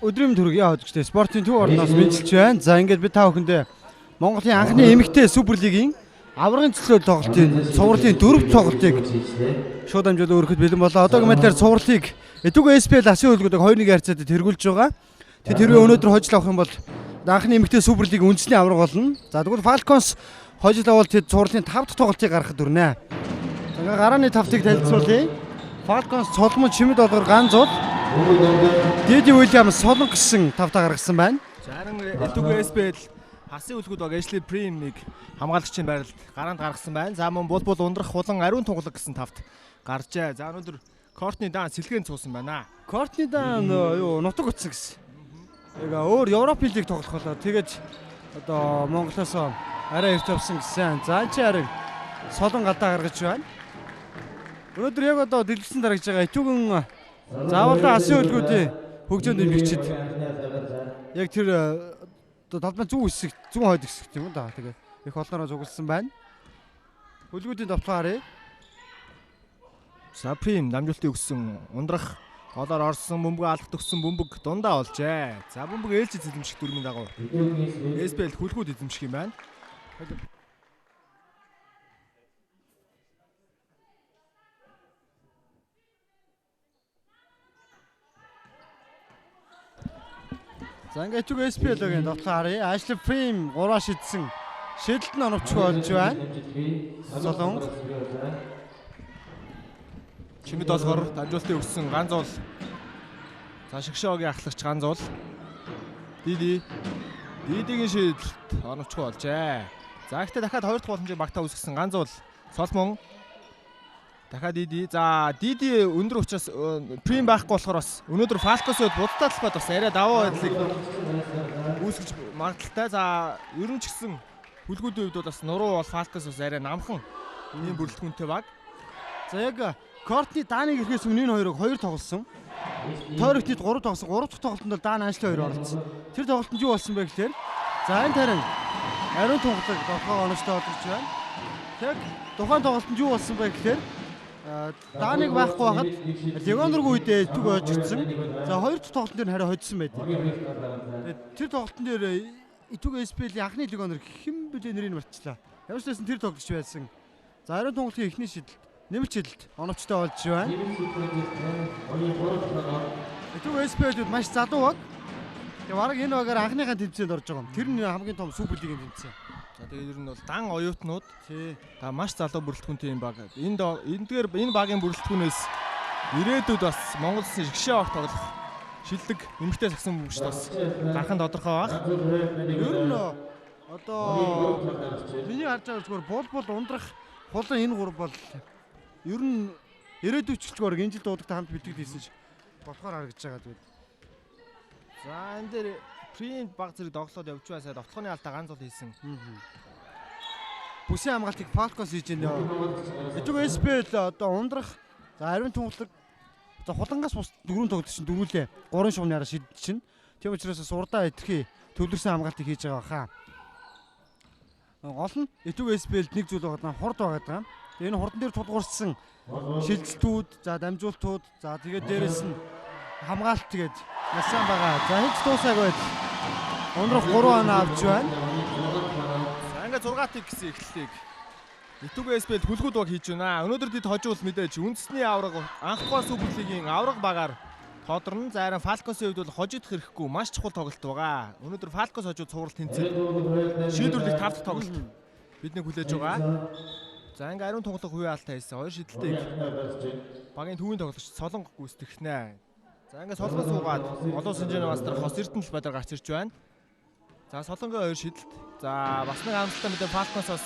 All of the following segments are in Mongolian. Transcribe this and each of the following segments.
Өдрийн төрөг яа hodgтэй спортын төв орноос мэдчилж байна. За ингээд бид та бүхэндээ Монголын анхны эмэгтэй суперлигийн аврагын цэцлэл тоглолтын цувралын 4 тоглолтыг шууд амжилт өргөхөд бэлэн болоо. Одоогийн мэдлэр цувралыг Этүгэ SPL асын хөлгүүдийг 2-1 харьцаад тэргүүлж байгаа. Тэрвээ өнөөдөр хожил авах юм бол анхны эмэгтэй суперлигийн үндэсний авраг болно. За тэгвэл Falcons хожил авал тэд цувралын 5 дахь тоглолтыг гаргахад өрнө. За ингээ гарааны 5-ыг танилцуулъя. Falcons Соломон Чимэд болгоор Ганзууд Диди Уильямс Солон гэсэн 5-таа гаргасан байна. За харин Этүгэ SPL хасын үлгүүд баг Ashley Prim-ийг хамгаалагчийн байралд гараанд гаргасан байна. За мөн булбул ундрах хулан ариун тунгалаг гэсэн 5-т гарчээ. За өнөөдөр Courtney Dunn сэлгээнд цуусан байна. Courtney Dunn юу нутаг утсан гэсэн. Яга өөр Европ лиг тоглох болоо. Тэгээд одоо Монголоос арай эрт авсан гэсэн. За чи харин Солон гадаа гаргаж байна. Өнөөдөр яг одоо дэлгэцэн дарагж байгаа Этүгэн заавалаа асын хөлгүүдийн хөгжөөнд эмгэгчид яг тэр талбай зүүн хэсэг зүүн хойд хэсэг юм да. Тэгээ их олноороо цугласан байна. Хөлгүүдийн давталгаа харъя. Саприм намжуултыг өгсөн ундрах голоор орсон бөмбөг алхад өгсөн бөмбөг дундаа олжээ. За бөмбөг ээлж эзэмших дүрмийн дагуу SPL хөлгүүд эзэмших юм байна. За ингээд Этүгэ SPL-ийн давталгаа харъя. Ashley Prim 3-аа шидсэн. Шидэлт нь оновчгүй болж байна. Солон Чимэд болгоор дамжуултыг өгсөн Ганзуул. За Шигшоогийн ахлагч Ганзуул. Дидигийн шидэлт оновчгүй болжээ. За ихтэй дахиад 2 дахь боломжийг багтаа үүсгэсэн Ганзуул. Соломон дахиад Диди. За Диди өндөр учраас Прим байхгүй болохоор бас өнөөдөр Falcons-д будалтай талбайд бас арай даваа байдлыг үүсгэж магадaltaй. За ер нь ч гэсэн хүлгүүдийн үед бас нуруу бол Falcons бас арай намхан ийм бүрэлдэхүүнтэй баг. За яг Courtney Dunn-ыг ирэхээс өмнө энэ хоёрыг 2 тоглосон. Тойрогтд 3 тоглосон. 3 дахь тоглолтод бол Dunn Ashley 2 оролцсон. Тэр тоглолтод юу болсон бэ гэхээр за энэ тарин ариун тунгалаг долгоо оноцтой олгож байна. Яг тухайн тоглолтод юу болсон бэ гэхээр Даныг байхгүй байхад Легоноргүй үедээ Этүгэ хожигдсан. За 2 дахь тоглолтын дээр хараа хоцсон байдаг. Тэр тоглолтын дээр Этүгэ SPL-ийн анхны Легонор хэн блэ нэрийг мартчихлаа. Ямар ч байсан тэр тоглогч байсан. За ариун тунгалагын эхний шидэлт нэмэлт шидэлт оновчтой болж байна. Этүгэ SPL-д маш залуу баг. Тэгээ бараг энэ багаар анхныхаа тэмцээнд орж байгаа юм. Тэр нь хамгийн том суперлигийн тэмцээн. За тэгээд ер нь бол дан оюутнууд та маш залуу бүрэлдэхүүнтэй юм баг. Энэ багийн бүрэлдэхүүнээс ирээдүйд бас Монгол Улсын Шигшээ огт тоглох шилдэг эмэгтэй сагсан бөмбөгчд бас гарах нь тодорхой баг. Ер нь одоо миний харж байгаа зүгээр булбул ундрах хулан энэ гур бол ер нь ирээдүйд чөлгөөр энэ жил дуудагтай хамт бэлтгэл хийсэн ч болохоор харагдаж байгаа тэгээд. За энэ дээр Print баг зэрэг доглоод явж байсаа довтлооны алдаа Ганзуул хийсэн. Бүсийн хамгаалтыг Falcons хийж байна. Этүгэ SPL одоо ундрах за ариун тунгалаг за хулангаас бус 4 тоглолт чинь дөрүүлээ 3 шугамны араа шидэж чинь. Тийм учраас урдаа итгэхий төвлөрсөн хамгаалтыг хийж байгаа хаа. Гол нь Этүгэ SPL-д нэг зүйл байгаа хурд байгаа. Энэ хурдан дээр тулгуурсан шилжилтүүд, за дамжуултууд, за тэгээд дээрэс нь хамгаалт тэгээд маш сайн байгаа. За хийж дуусаагүй байл. Ундрах 3 оноо авч байна. За ингээд 6-ыг гэсэн эхлэлийг Этүгэ SPL хүлгүүд баг хийж байна. Өнөөдөр тэд хожуул мэдээж үндэсний авраг анхдугаар суперлигийн авраг багаар тодорно. За харин Falcons-ийн хувьд бол хожигдох хэрэггүй маш чухал тоглолт байгаа. Өнөөдөр Falcons хожууд цуврал тэнцээ. Шийдвэрлэх 5 дахь тоглолт бидний хүлээж байгаа. За ингээ ариун тунгалаг хувийн алтай хийсэн 2 шидэлтийг багийн төвийн тоглогч Солонго гүйцэтгэхнэ. За ингээ Солонгос суугаад олон улсын хэмжээний мастер хос Эрдэнэт байдар гарч ирж байна. За Солонгоо 2 шидэлт. За бас нэг амжилттай мэдээ Falcons-оос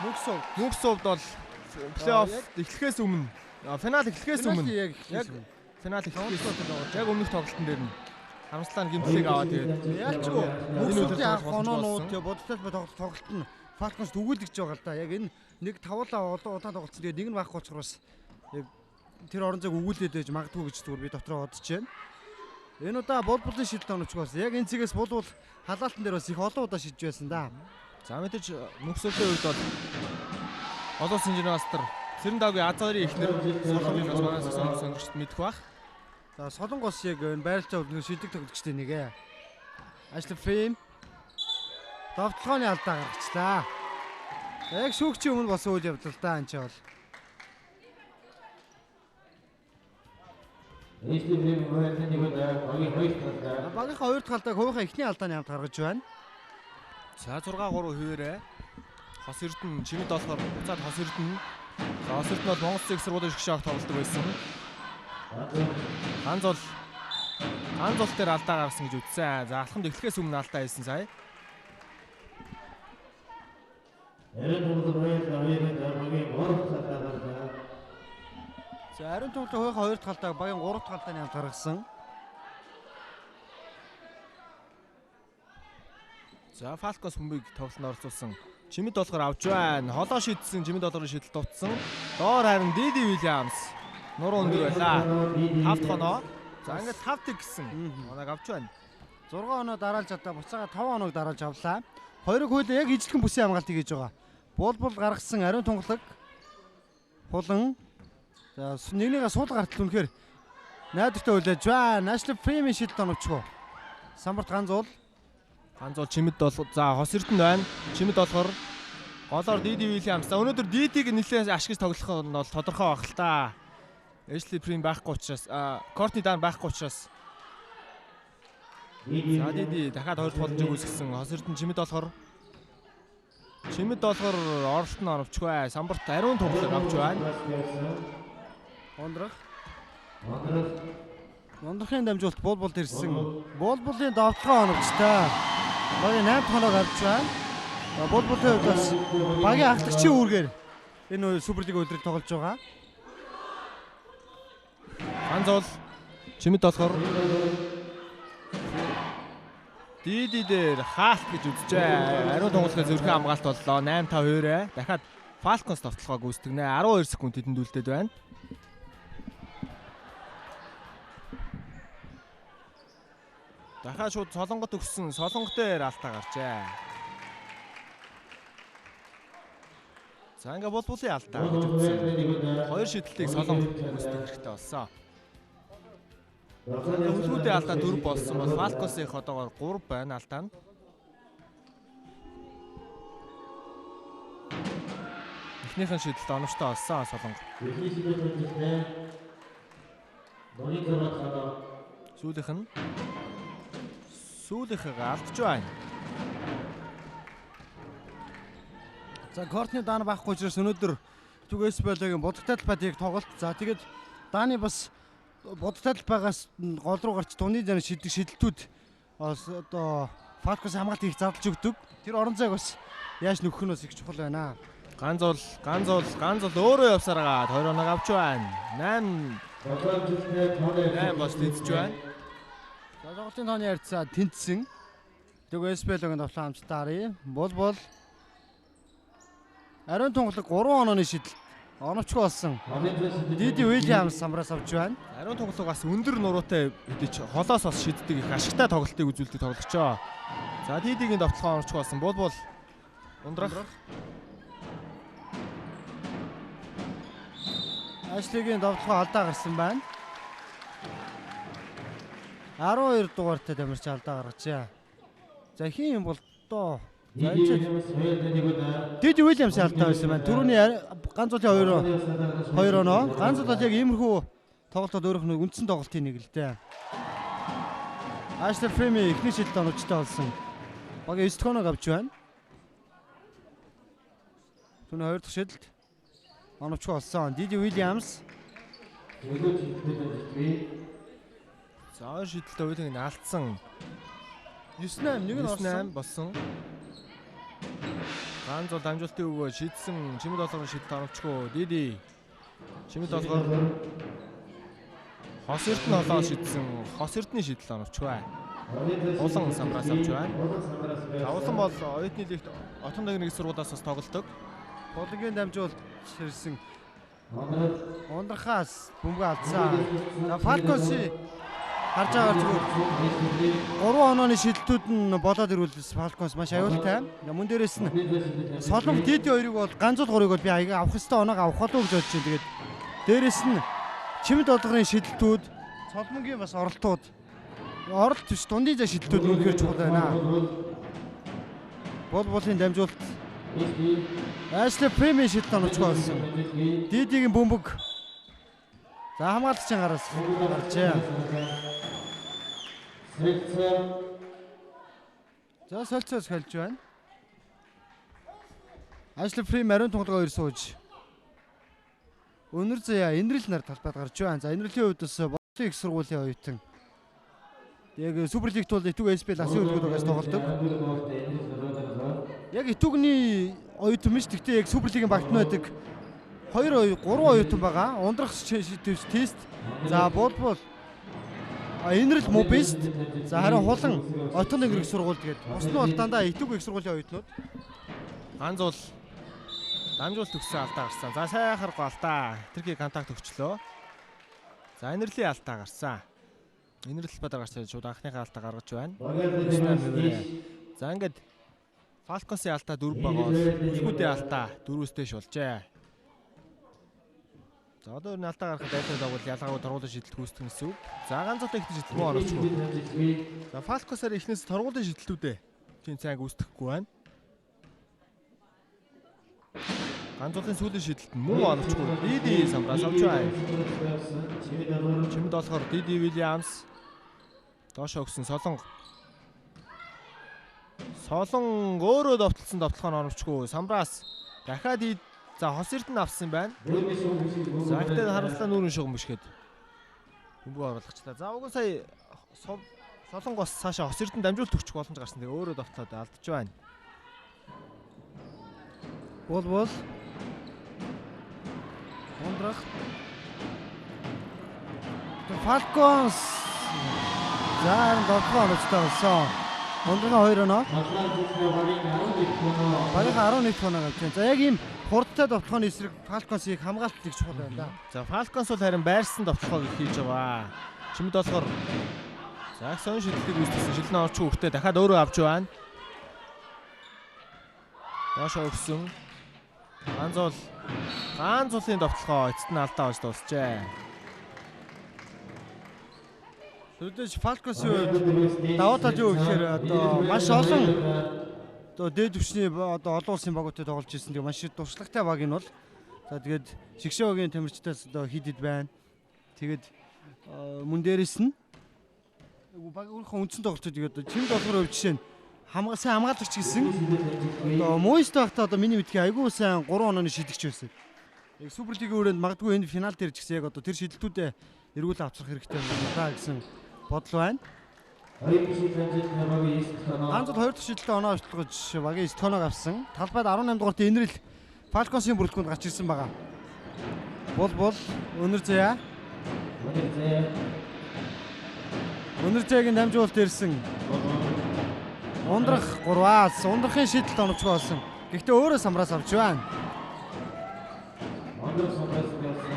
мөнгөсөвд бол плей-офф эхлэхээс өмнө финал эхлэхээс өмнө яг финал эхлэхээс яг өмнөх тоглолтын дээр нь хамслаа гимтлийг аваад тэгээд яалчгүй мөнгөсөвдийн анх оноонууд тэгээд бодолтой тоглолт нь Falcons түгүүлж байгаа л да. Яг энэ нэг тавлаа удаа тоглолцсон тэгээд нэг нь байхгүй учраас яг тэр орон зайг өгүүлээд байж магадгүй гэж зүгээр би дотроо бодож байна. Энэ удаа булбулын шидэлт оновчгоос яг энэ цэгээс булбул халаалтан дээр бас их олон удаа шидэж байсан да. За мэдээж мөнгөсөвлийн үед бол олон улсын хэмжээний мастер Цэрэндаагийн Азарын эхнэр Солонгос манаас сонгогчд мэдэх бах. За Солонгос яг энэ байралтай бол шидэг тоглогчтой нэг ээ. Ashley Fame давталгооны алдаа гаргачлаа. Яг шүүгчийн өмнө болсон үйл явдал та энэ ч бол. Багийнхаа хоёр дахь алдааг хувийнхаа эхний алдааны хамт гаргаж байна. За 6-3 хуваарэ. Хос Эрдэнэ чимэд болохоор буцаад Хос Эрдэнэ. Хос Эрдэнэ бол Монгол Улсын их сургуулийн шгшааг тоглодог байсан. Ганц бол дээр алдаа гаргасан гэж үзсэн. За алхамд эхлэхээс өмнө алдаа хийсэн сая. За ариун тоглолтын хувийнхаа хоёр дахь алдааг багийн 3 дахь алдааны хамт гаргасан. За Falcons бөмбөгийг тоглолтод оролцуулсан. Чимэд болохоор авч байна. Холоо шийдсэн Чимэд долларын шийдэл товцсон. Доор харин Диди Вильямс нуруу өндөр байлаа. 5 хоноо. За ингээд 5 тэг гисэн. Оноог авч байна. 6 хоноо дараалж одоо буцаага 5 хоног дараалж авлаа. Хоёрыг хуулаа яг ижилхэн бүсийн хамгаалтыг хийж байгаа. Бол гаргасан ариун тунгалаг. Хулан. За нэгнийгээ суул гартал үнэхээр найдвартай хүлээж байна. Ashley Fame шийдэлт оновчгоо. Самбарт ганц уул Чимэд бол за Хос Эрдэнэ байна. Чимэд болохоор голоор Диди Вильямс. За өнөөдөр Дидиг нэлээд ашиглаж тоглох нь бол тодорхой баг л та. Ashley Fame байхгүй учраас Courtney Dunn байхгүй учраас. За Диди дахиад хоёр дахь боломжийг үүсгэсэн. Хос Эрдэнэ Чимэд болохоор оролт нь оновчгүй. Самбарт ариун тоглолт авч байна. Ондрахын дамжуулалт бол ирсэн. Булын давталгаа оновчтой. Багийн 8 хоног авч байна. Булын хувьд бас багийн ахлагчийн үүргээр энэ Суперлиг өдрийг тоглож байгаа. Ганцол Чимэд болохоор Диди дээр хаалт гэж үзжээ. Ариун тунгалахын зөрхөн хамгаалт боллоо. 8-5-2. Дахиад Falcons давталгаа гүйцэтгэнэ. 12 секунд тэдэнд үлдээд байна. Дахиад шууд Солонгот өгсөн. Солонгот дээр алдаа гарчээ. За ингээ булын алдаа гэж үзсэн. Хоёр шийдлийг Солонгот гүйцэтгэх хэрэгтэй болсон. Хөлгүүдийн алдаа 4 болсон бол Falcons-ийн одоогоор 3 байна алдаа нь. Эхнийхэн шийдэлд оновчтой болсон Солонгот. Сүүлийнхээ алдж байна. За Courtney Dunn байхгүй учраас өнөөдөр түгээс байлаагийн бодогтой талбайг тоглолт. За тэгээд Даны бас бодогтой талбайгаас гол руу гарч дуны зам шидэлтүүд одоо Falcons хамгаалт хийх зардалж өгдөг. Тэр орон зайг бас яаж нөхөх нь бас их чухал байна. Ганц бол өөрөө явсараад 2 оног авч байна. 8 бас тэнцэж байна. За тоглолтын тооны ярьцаа тэнцсэн. Түгээс байлаагийн тоглоом хамтдаа бол ариун тунгалаг 3 онооны шидэл оновчгүй болсон. Диди Вильямс самраас авч байна. Ариун тунгалаг бас өндөр нуруутай хэдиж холоос бас шиддэг их ашигтай тоглолтыг үзүүлдэг тоглогчоо. За Дидигийн давталгаа оновчгүй болсон. Бол ундрах. Ashley-гийн давталгаа алдаа гарсан байна. 12 дугаартай дамирч алдаа гаргажээ. За хин юм бол доо. Диди Вильямс алдаа байсан байна. Түрүүний ганц улын 2 оноо. Ганц бол яг иймэрхүү тоглолтод өөрөх нь үндсэн тоглолтын нэг л дээ. Ashley Fame эхний шийдэлд оновчтой болсон. Багийн 9 хоног авч байна. Түүний 2 дахь шийдэлд оновчгүй болсон. Диди Вильямс. За шийдэлтэй үеийг нь алдсан. 9-8 нэг нь орсон болсон. Ганц бол дамжуулалтын өгөө шийдсэн. Чимэд долларын шийдэлт оновчгүй. Диди. Чимэд доллар Хос Эрдэнэ холоо шийдсэн. Хос Эрдэнэ шийдэлт оновчгүй. Улан самраас авч байна. Улан бол оюутны лигт отон нэгэн сургуулиас бас тоглодог. Болгогийн дамжуулалт ширсэн. Ундрахаас бөмбөг алдсан. За Falcons Харж байгаа зүгээр 3 онооны шидэлтүүд нь болоод ирвэл Falcons маш аюултай. Мөн дээрээс нь Солонго DD 2-ыг бол ганцуул 3-ыг бол би аяга авах хэвээр оноог авах болов гэж бодож байна. Тэгээд дээрээс нь Чимэд олгын шидэлтүүд, Солонгогийн бас оролтууд оролт биш дундын зай шидэлтүүд үнэхээр чухал байна. Болын дамжуулалт Ashley Prime шидэлт оновчгүй болсон. DD-гийн бөмбөг. За хамгаалагчийн гараас гарчээ. За солилцоос хэлж байна. Ashley Prime ариун тунгалгаа 2 сууж. Өнөр заяа Энрэл нар талбайд гарч байна. За Энрэлийн хувьд бас бодлын их сургуулийн оюутан. Яг Супер Лигт бол Итүг SPL асын хөлбөмбөгөөс тоглодог. Яг Итүгний оюутан биш. Гэхдээ яг Супер Лигийн багт нь байдаг 3 оюутан байгаа. Ундрах тест. За бол Энрэл Мобист. За харин хулан Отон их сургууль тэгээд бус нь бол дандаа Итүг их сургуулийн оюутнууд. Ганцуул дамжуулалт өгсөн алдаа гарсан. За сайхан голтаа. Тэрхий контакт өгчлөө. За Энрэлийн алдаа гарсан. Энрэл бадар гарч шууд анхныхаа алдаа гаргаж байна. За ингээд Falcons-ийн алдаа 4 байгаа бол Үлгүүдийн алдаа 4-өөс шулжээ. За одоо энэ алдаа гаргахад айлтаа дагвал ялгаагүй торгуулийн шидэлт гүйцэтгэх гэсэн үг. За ганцхан их шидэлт мөн оновчгүй. За Falcons-аар эхнээс торгуулийн шидэлтүүдээ тийм сайн гүйцэтгэхгүй байна. Ганцхан сүүлийн шидэлт мөн оновчгүй. DD самраас авч байна. Чимэд болохоор DD Williams доошоо өгсөн Солонго өөрөө довтлсон довтлохоо оновчгүй. Самраас дахиад за хос эрдэнэ авсан байна. За ихтэй харамслаа нүүрэн шугам бишгээд бөмбөг оруулагчлаа. За уг сая Солонгоос цаашаа хос эрдэнэ дамжуулт өгчих боломж гарсан. Тэгээ өөрөө довтлоод алдаж байна. Бол Ундрах Falcons за довтлоо оруулсан болсон. Ундрахын 2 оноо. Барийнхаа 11 оноо авч байна. За яг ийм хурдтай довтлооны эсрэг Falcons-ийг хамгаалт их чухал байна да. За Falcons бол харин байрсан довтлохоо хийж байгаа. Чимэд болохоор за сон шидэлтийг үүсгэсэн. Шилэн орч хөвгтөө дахиад өөрөө авч байна. Доошоо өгсөн. Ганцуулын довтлохоо эцэст нь алдаа болж дуусчээ. Тэгвэл Falcons-ийн хувьд давуу тал юу гэхээр одоо маш олон одоо дээд түвшний одоо олон улсын багуудад тоглож ирсэн. Тэгээ маш туршлагатай баг энэ бол. За тэгээд Шигшээ багийн тамирчдаас одоо хидэд байна. Тэгээд мөн дээрээс нь баг өөрийнхөө үндсэн тоглолтууд тэгээд Чимэд болохоор хувь жишээ нь сайн хамгаалагч гэсэн. Одоо Моист байхдаа одоо миний мэдхий айгүй сайн 3 онооны шидэгч байсан. Яг Супер Лигийн өрөөнд магадгүй энэ финал дээр ч гэсэн яг одоо тэр шидэлтүүдээ эргүүлээ авчрах хэрэгтэй байна гэсэн бодол байна. Ганцхан 2 дахь шидэлтээ оноо авчлгаж багийн 9 тоноог авсан. Талбайд 18 дугаарт Энрэл Falcons-ийн бүрэлдэхүүнд гарч ирсэн байгаа. Бол өнөр заяа. Өнөр заяагийн дамжуулалт ирсэн. Ундрах 3-аас ундрахын шидэлт оновчгүй болсон. Гэхдээ өөрөө самраас авч байна.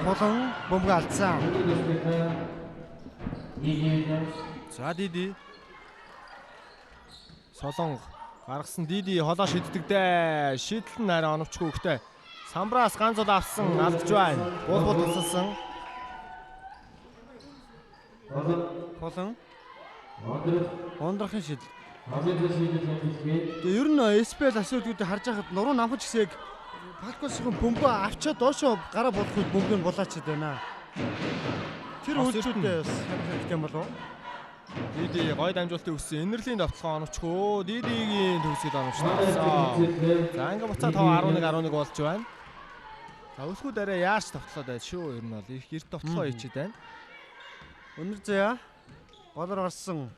Болон бөмбөг алдсан. За DD Солонго гаргасан DD холоо шиддэгдээ. Шидэлт нь арай оновчгүй хөхтэй. Самраас ганц удаа авсан алдж байна. Бол тусалсан. Болон ундрахын шидэл. Ер нь SPL асуултуудыг харж байхад нуруу намхаж гисэг Falcons-ын бөмбөг авчаад доошоо гараа болох үед бөмбөг нь булаачаад байна. Тэр үйлдэлүүдээ бас хэрэгтэй болов. DD гой дамжуулалтыг өгсөн. Энрэлийн довтлогоо оновчгүй. DD-гийн төгсгөл оновчлаа. За ингээ буцаа 5-11 болж байна. За өсгүүд арай яарч довтлоод байд шүү. Ер нь бол их эрт довтлогоо хийчихэд байна. Өнөр заяа голоор орсон.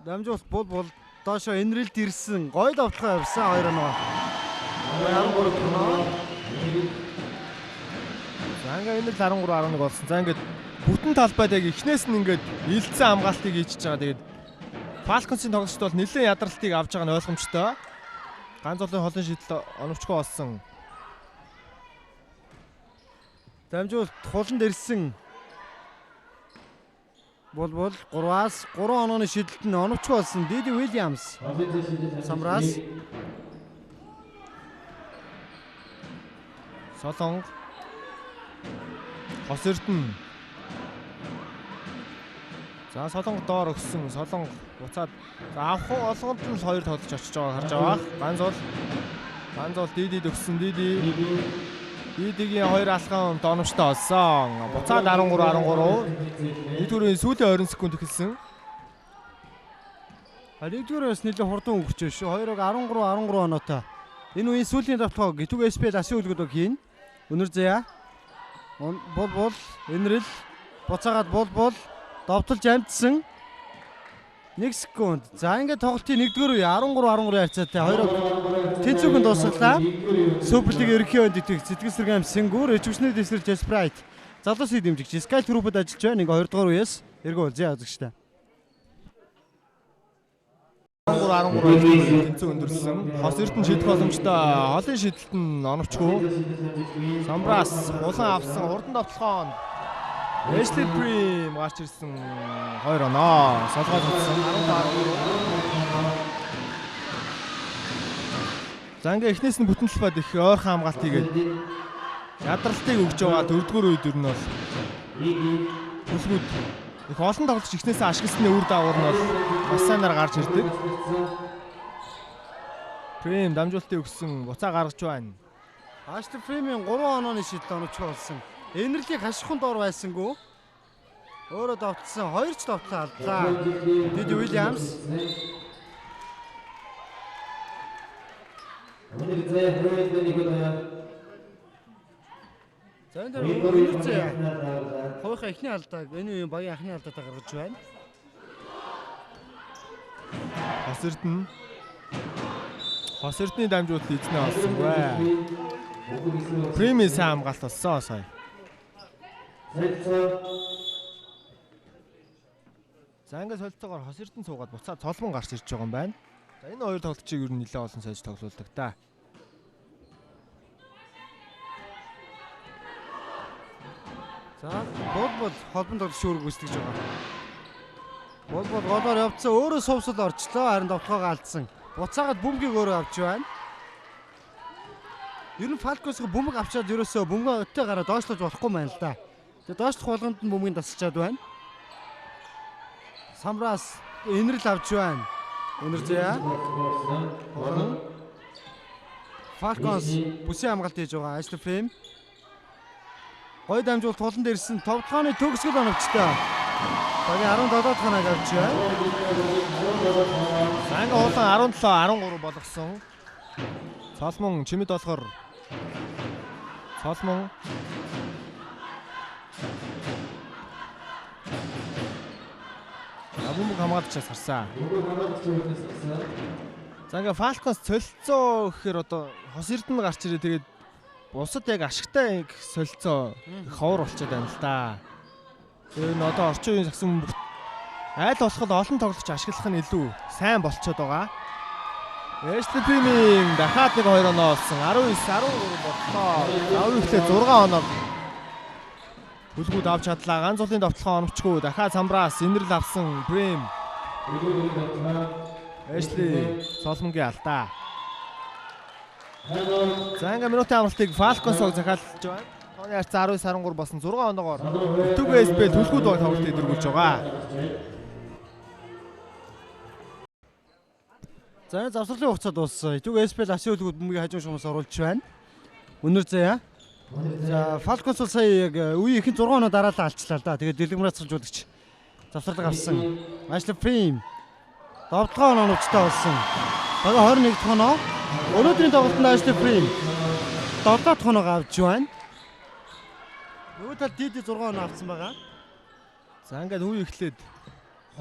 Дамжуулалт бол доошоо Энрэлд ирсэн. Гой довтлогоо явсан 2 оноо. 13 оноо. За ингээ Энрэл 13-11 болсон. За ингээд бүтэн талбайд яг эхнээс нь ингээд илдсэн хамгаалтыг хийчихэж байгаа. Тэгээд Falcons-ийн тоглогчд бол нэлээд ядралтыг авч байгаа нь ойлгомжтой. Ганц олон холын шидэлт оновчгүй болсон. Дамжуулалт хуланд ирсэн. Бол 3-аас 3 онооны шидэлт нь оновчгүй болсон Диди Уильямс. Самраас Солонго. Хос Эрдэнэ. За Солонго доор өгсөн. Солонго буцаад за авах олгонд нь хоёр тоглож очиж байгааг харж байгаа. Ганзол Дидид өгсөн. Дидигийн хоёр алхам дономжтой олсон. Буцаад 13. Нэгдүгээрийн сүүлийн 20 секунд эхэлсэн. Нэгдүгээрээс нэлээд хурдан өгч шүү. Хоёрог 13 оноотой. Энэ үеийн сүүлийн давталгаа Гитүг СП асын үлгүүд хийн. Өнөр заяа. Бол энэрл буцаагаад бол довтолж амтсан 1 секунд. За ингээд тоглолтын 1-р үе 13 харьцаатай хоёроо тэнцвүүхэн дуусгалаа. Суперлиг ерөнхий өнд итгэх Сэтгэл сэргээн Сингүр эжвчний дэсрэл Джеспрайт залуусыг дэмжигч Sky Group-д ажиллаж байна. Ингээ 2-р үеэс эргүүл зэ үзэгчтэй. 13 тэнцүү өндөрсөн. Хос Эрдэнэ шидэх боломжтой. Холын шидэлт нь оновчгүй. Самбрас улан авсан хурдан довтлохоон. Эшли Прим гарч ирсэн 2 оноо. Солгоод утсан 13. За ингээ эхнээс нь бүтэн талбайд их ойрхон хамгаалт хийгээд ядралтыг өгж байгаа 4-р үед ер нь бол төлгүүд их олон тоглогч эхнээсээ ашигласны үр дагавар нь бол бас сайнаар гарч ирдэг. Прим дамжуултыг өгсөн буцаа гаргаж байна. Ашли Фримийн 3 онооны шидэлт оновчгүй болсон. Энэрлийг хашихын доор байсангүй. Өөрөө довтлсон 2 ч довтлоо алдлаа. Диди Уильямс. За энэ дэр хойхоо эхний алдааг энэ үеийн багийн анхны алдаатаа гаргаж байна. Хос Эрдэнэ дамжуулт эзнээ олсон бай. Прими сайн хамгаалт болсон сая. За ингээд солилцоогоор Хос Эрдэнэ суугаад буцаад цолмон гарч ирж байгаа юм байна. За энэ хоёр тоглолтыг ер нь нэлээд олон сайж тоглоулдаг та. За бол холбон тоглолт шүүрэг гүйцэтгэж байгаа. Бол голоор явцсан өөрөө сувсал орчлоо харин довтлогоо алдсан. Буцаагаад бөмбөгийг өөрөө авч байна. Ер нь Falcons бөмбөг авчаад ерөөсөө бөмбөгөө өттэй гараа доошлож болохгүй байна л да. Тэгээ доошлох болгонд нь бөмбөгийг тасчаад байна. Самраас энэрл авч байна. Өнөр заяа. Falcons бүсийн хамгаалт хийж байгаа. Ashley Fame. Гой дамжуул тулан дээрсэн товтлооны төгсгөл оновчтой. Багийн 17 дахь ханаг авч байна. Санга улаан 17-13 болгосон. Соломон чимэд болохоор Соломон Абумбуг хамгаалагчаас харсан. За ингээ Falcons солилцоо гэхээр одоо Хос Эрдэнэ гарч ирээ тэгээд бусад яг ашигтай их солилцоо их ховор болчиход байна л да. Тэр нь одоо орчин үеийн сагсан айл болоход олон тоглогч ашиглах нь илүү сайн болчиход байгаа. Ashley Prime дахиад нэг 2 оноо олсон. 19-13 боллоо. Аврал ихлэ 6 оноо төлгүүд авч чадлаа. Ганцуулын довтлохоо оновчгүй. Дахиад Самбраас энэрл авсан Prime. Ashley Соломонгийн алдаа. За ингээ минутын амралтыг Falcons-ог захиалж байна. Тооны харьцаа 19-13 болсон 6 оноогоор Гитүг СП төлгүүд баг тоглолтыг дөрвүүлж байгаа. За завсарлын хугацаа дууссан. Гитүг СП асын үлгүүд бөмбөгийн хажуу шумаас оруулж байна. Өнөр заяа. За Falcons бол сая яг үеийн ихэнх 6 оноо дараалал алчлаа л да. Тэгээд дэлгэмрацуулж завсарлаг авсан. Ashley Fame довтлогоо оновчтой болсон. Бага 21 дахь оноо. Өнөөдрийн тоглолтод Ashley Fame 7 дахь оноо авч байна. Нөгөө тал Диди 6 оноо авсан байгаа. За ингээд үе эхлээд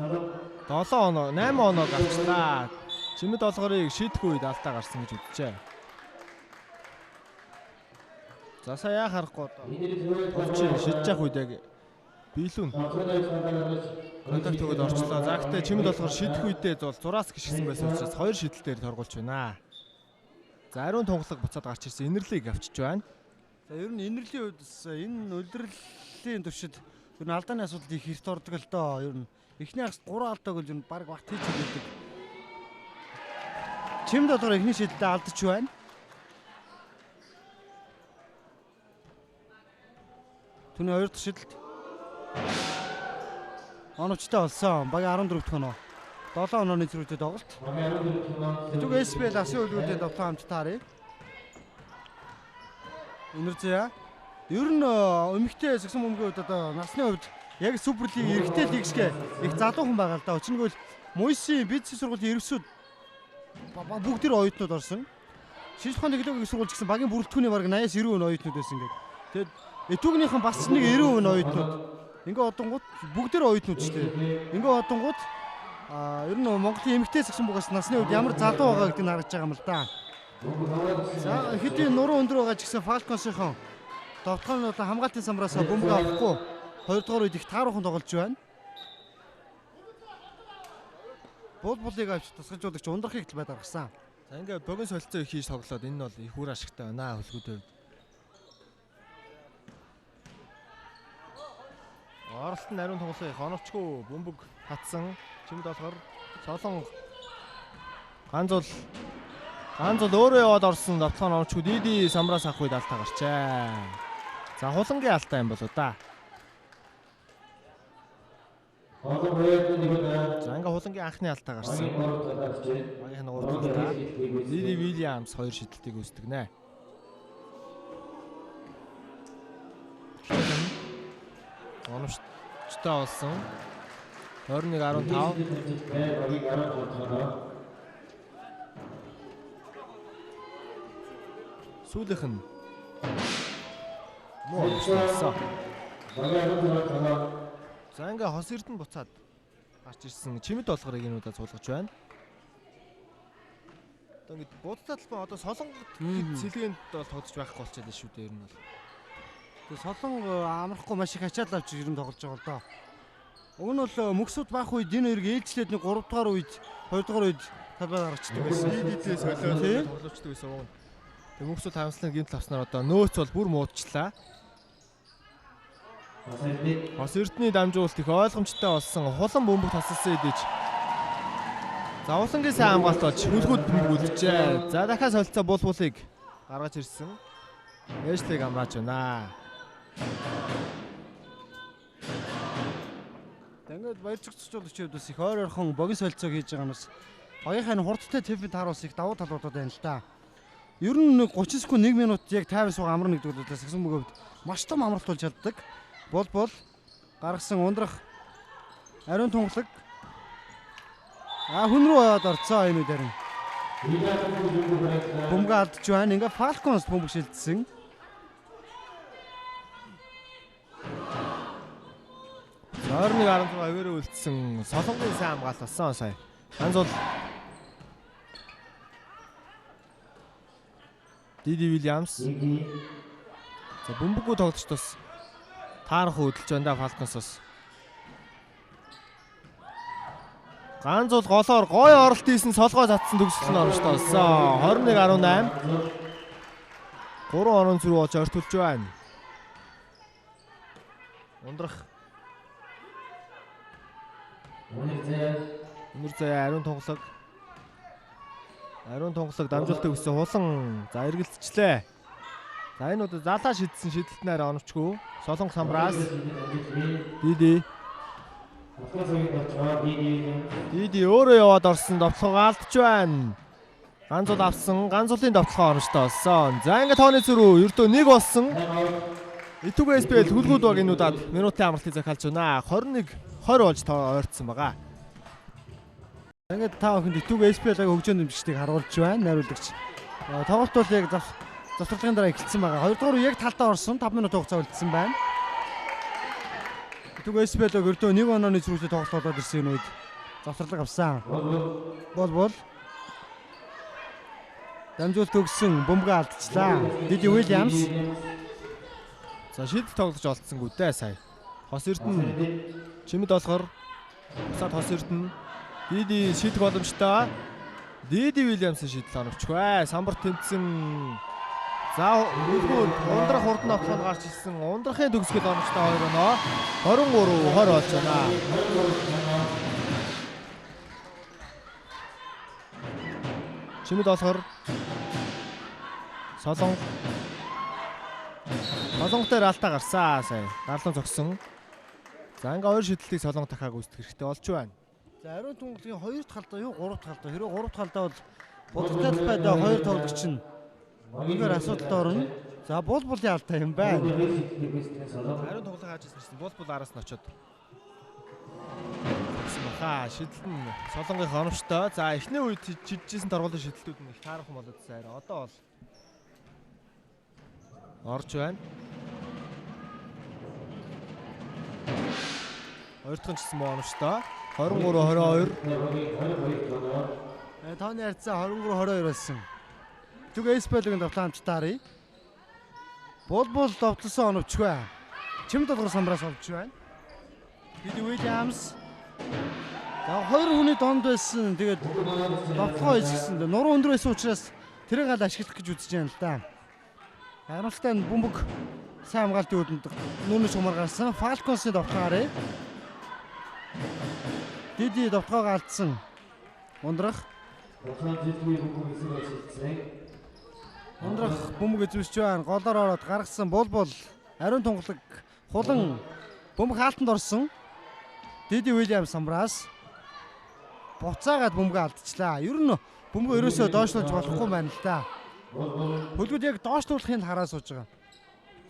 7 оноо, 8 оноо авчлаа. Чимэд олгорыг шийдэх үед алдаа гарсан гэж үзжээ. За сая харахгүй товч шидэж явах үед яг биелүүн контакт өгöd орчлоо. За гэхдээ чимэд олгор шийдэх үедээ бол зураас гიშгсэн байсан учраас 2 шидэлтээр торгуулж байна. За ариун тунгалаг буцаад гарч ирсэн энэрлийг авчиж байна. За ер нь энэрлийн хувьд энэ улирлын төвшид Ер нь алдааны асуудал их эрт ордог л доо. Ер нь эхний хагас 3 алдааг бол ер нь баг бат хийж өгдөг. Чимд болохоор эхний шийдэлд алдаж байна. Түүний 2 дахь шийдэлд оновчтой болсон. Багийн 14 дахь оноо. 7 онооны зэрэгтэй тоглолт. Тэдүг SPL асын үлгүүдийн давтан хамт таарыг. Үнэрзээ. Ер нь өмгтэй сагсан бөмбөгийн хувьд одоо насны хувьд яг Супер лиг эрэгтэй лиг шиг их залуу хүн байгаа л да. Өчигөл Мойсийн бизнес сургуулийн эрсүүд бүгд тэр оюутнууд орсон. Шинж ухааны технологийн сургууль гэсэн багийн бүрэлдэхүүний бараг 80-90% оюутнууд байсан гэдэг. Тэгэд Этүгнийхэн бас нэг 90% оюутнууд. Ингээ одонгууд бүгд тэр оюутнууд ч тийм. Ингээ одонгууд ер нь Монголын эмэгтэй сагсан бугаас насны үед ямар залуу байгаа гэдгийг харагдаж байгаа юм л да. За хэдийн нуруу өндөр байгаа ч гэсэн Falcons-ийн товтлооны хамгаалтын самраас бөмбөг авахгүй 2 дугаар үед их тааруухан тоглож байна. Булыг авч тусгажуулагч ундрахыг л байд гаргасан. За ингээ богино солилцоо их хийж тоглоод энэ нь бол их үр ашигтай байна хөлгүүдээ. Оролт нь ариун тоглох их оновчгүй бөмбөг татсан. Чимд болохоор Солон ганзул өөрөө яваад орсон давталгаа оновчгүй Диди самраас авах үед алдаа гарчаа. За хулангийн алдаа юм болоо да. За ингээ хулангийн анхны алдаа гарсан. Багийн нуурдаа Диди Вильямс 2 шидэлтийг үүсгэнэ. Оновчтой болсон. 21-15. Сүүлийнх нь муу болсон. За ингээ хос эрдэнэ буцаад гарч ирсэн. Чимэд болгохыг энүүдээ суулгаж байна. Одоо ингэ будалтай талбай одоо солонгот сэлгээнд бол тоглож байхгүй болчихлоо шүү дээ ер нь бол. Тэгээ солонго амрахгүй маш их ачаал авч ер нь тоглож байгаа л доо. Уг нь бол мөксүүд баах үед энэ хоёрыг ээлжлээд нэг 3 дугаар үед 2 дугаар үед талбай гаргацдаг байсан. Дидээс солиод тоглолцдог байсан уг нь. Тэгээ мөксүүд харамслан гинт авснаар одоо нөөц бол бүр муудчлаа. Хос эрдний дамжуулалт их ойлгомжтой болсон. Хулан бөмбөг тасалсан эдэж. За улангийн сайн хамгаалт болж хөлгүүд бөмбөг үлджээ. За дахиад солилцоо булыг гаргаж ирсэн. Эшлиг амрааж байна. Ингээд баярцаг цочуулагчид бас их ойрхон богино солилцоог хийж байгаа нас хоёрын хурдтай темпэнд харуулсан их давуу талуудад байна л да. Ер нь 30 секунд 1 минут яг тайван суугаа амарна гэдэг бол сагсан бөгөөд маш том амралт болж чаддаг. Бол гаргасан ундрах ариун тунгалаг хүн рүү яваад орцоо энэ үдээр нь. Бөмбөг алдж байна. Ингээ Falcons бөмбөг шилжсэн. Ойрны 16 авээрээ үлдсэн солонгийн сайн хамгаалт болсон сая. Ганзул Диди Вильямс. За бөмбөгөө тоглож тус таарах хөдөлж байна да Falcons-оос. Ганзул голоор гой оролт хийсэн солгоо татсан төгсөл нь оромжтой болсон. 21-18. 3 онон зүрх болж ортулж байна. Ундрах Үнэрзээ ариун тунгалаг. Ариун тунгалаг дамжуултыг өссөн хулан. За эргэлцчлээ. За энэ удаа залаа шидсэн шидэлтнээр оновчгүй. Солонго самраас Диди өөрөө яваад орсон довтлогоо алдж байна. Ганзул авсан. Ганзулын довтлогоо оновчтой болсон. За ингээ тооны зүрх ердөө 1 болсон. Итүг SPL хүлгүүд баг энүүдад минутын амралтыг захиалж байна. 21-20 болж ойртсон байгаа. Ингээд та бүхэнд Итүг SPL-ийг хөгжөөнд дэмжигчдийг харуулж байна. Найруулагч. Тоглолт бол яг завсралын дараа эхэлсэн байгаа. 2 дугаар яг талдаа орсон 5 минут хугацаа үлдсэн байна. Итүг SPL-ийг өрдөө 1 онооны зэрэгтэй тоглолт болоод ирсэн энэ үед завсралыг авсан. Бол дамжуулт өгсөн бөмбөг алдчихлаа. Диди Вильямс. За шийдэл тоглож олдсонгүй дээ сая. Хос эрдэнэ чимэд болохоор бусад хос эрдэнэ Диди шийдэх боломжтой. Диди Вильямс шийдэл оновчгүй. Самбар тэмцэн За үлгүүд ундрах хурдан автоход гарч ирсэн. Ундрахын төгсгөл оновчтой 2 оноо 23-20 болж байна. Чимэд олохор Солонго дээр алдаа гарсан. Сая дарлан зогсон. За ингээ 2 шидэлтийг Солонго дахиад гүйцэтгэх хэрэгтэй болж байна. За ариун тунгалгийн 2 дахь алдаа юу 3 дахь алдаа. Хэрэв 3 дахь алдаа бол Булбултай талбайд 2 тоглогч нь үнээр асуудалтай орно. За Булбулын алдаа юм байна. Ариун тунгалаг хааж ирсэн. Булбул араас нь очоод шидэлт нь Солонгын оновчтой. За эхний үед чижижсэн торгуулийн шидэлтүүд нь их таарах юм болоод зайр. Одоо бол орж байна. Хоёр дахь нь ч гэсэн оновчтой. 23-22. Тооны харьцаа 23-22 болсон. Түг Эспелгийн давтаамжтаарыг Булбул довтлсон оновчгүй. Чимд долгор самбраас олж байна. Диди Уильямс. За хоёр хүний донд байсан. Тэгээд довтлогоо хийсэн. Нуруу өндөр байсан учраас тэрийг аль ашиглах гэж үзэж байна л да. Харамсалтай нь бөмбөг сайн хамгаалтын үүдэнд нүүнээс умар гарсан. Фалконсын довтлогоорыг Диди довтлогоо алдсан. Ундрах бөмбөг эзэмшиж байна. Голоор ороод гаргасан Булбул ариун тунгалаг хулан бөмбөг хаалтанд орсон. Диди Уильямс самбраас буцаагаад бөмбөг алдчихлаа. Ер нь бөмбөг ерөөсөө доошлуулж болохгүй юм байна л да. Хөлгүүд яг доошлуулахын хараа сууж байгаа.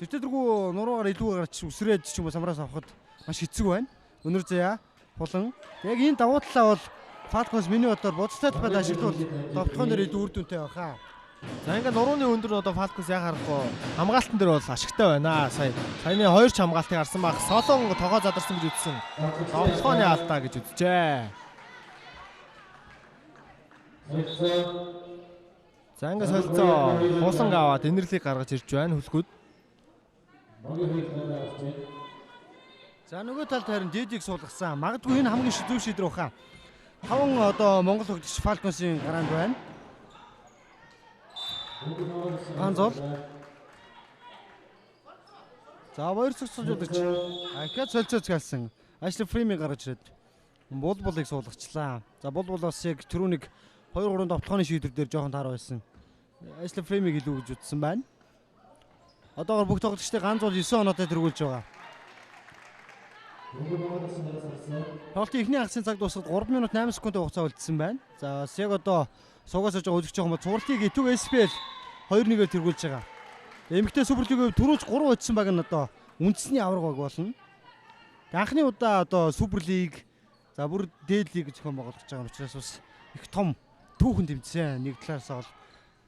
Тэгтээ тэргүй нуруугаар илүү гарч үсрээд ч юм уу самбраас авахд маш хэцүү байна. Өнөр заяа хулан. Яг энэ давуу талаа бол Falcons миний бодоор буцтай талбайд ашиглавал довтлогоон дээр илүү үр дүнтэй байхаа. За ингээ нурууны өндөр одоо Falcons яг харахгүй хамгаалтан дээр бол ашигтай байна. Саяны 2 ч хамгаалтыг харсан баг. Солон тогоо задарсан гэж үзсэн. Довтлогооны алдаа гэж үзжээ. За ингээ солилцоо хуусан аваад энэрлийг гаргаж ирж байна хөлгүүд. За нөгөө талд харин Дидиг суулгасан. Магадгүй энэ хамгийн зөв шийдвэр баха. 5 одоо Монгол хөгжиж Falcons-ийн гараанд байна. Анзол. За хоёр цогцолж удаж. Ахад солилцооч галсан. Ashley Freeman гаргаж ирээд Булбулыг суулгачлаа. За Булбул бас яг түрүүнийг 2-3 довтлооны шийдвэр дээр жоохон таар байсан. Ashley Freeman илүү гэж үзсэн байна. Одоогор бүх тоглогчдыг ганц бол 9 оноотой тэргүүлж байгаа. Тоглолтын эхний хагасны цаг дуусахад 3 минут 8 секундын хугацаа үлдсэн байна. За бас яг одоо суугаасож байгаа үзэж байгаа юм бол цувралтыг Итүг SPL 2-1-ээр тэргүүлж байгаа. Эмэгтэй Суперлигийн түрүүч 3 очсон баг нь одоо үндэсний авраг баг болно. Анхны удаа одоо Суперлиг за бүр дээд лиг гэж зохион байгуулж байгаа учраас бас их том түүхэн тэмцсэн. Нэг талаас бол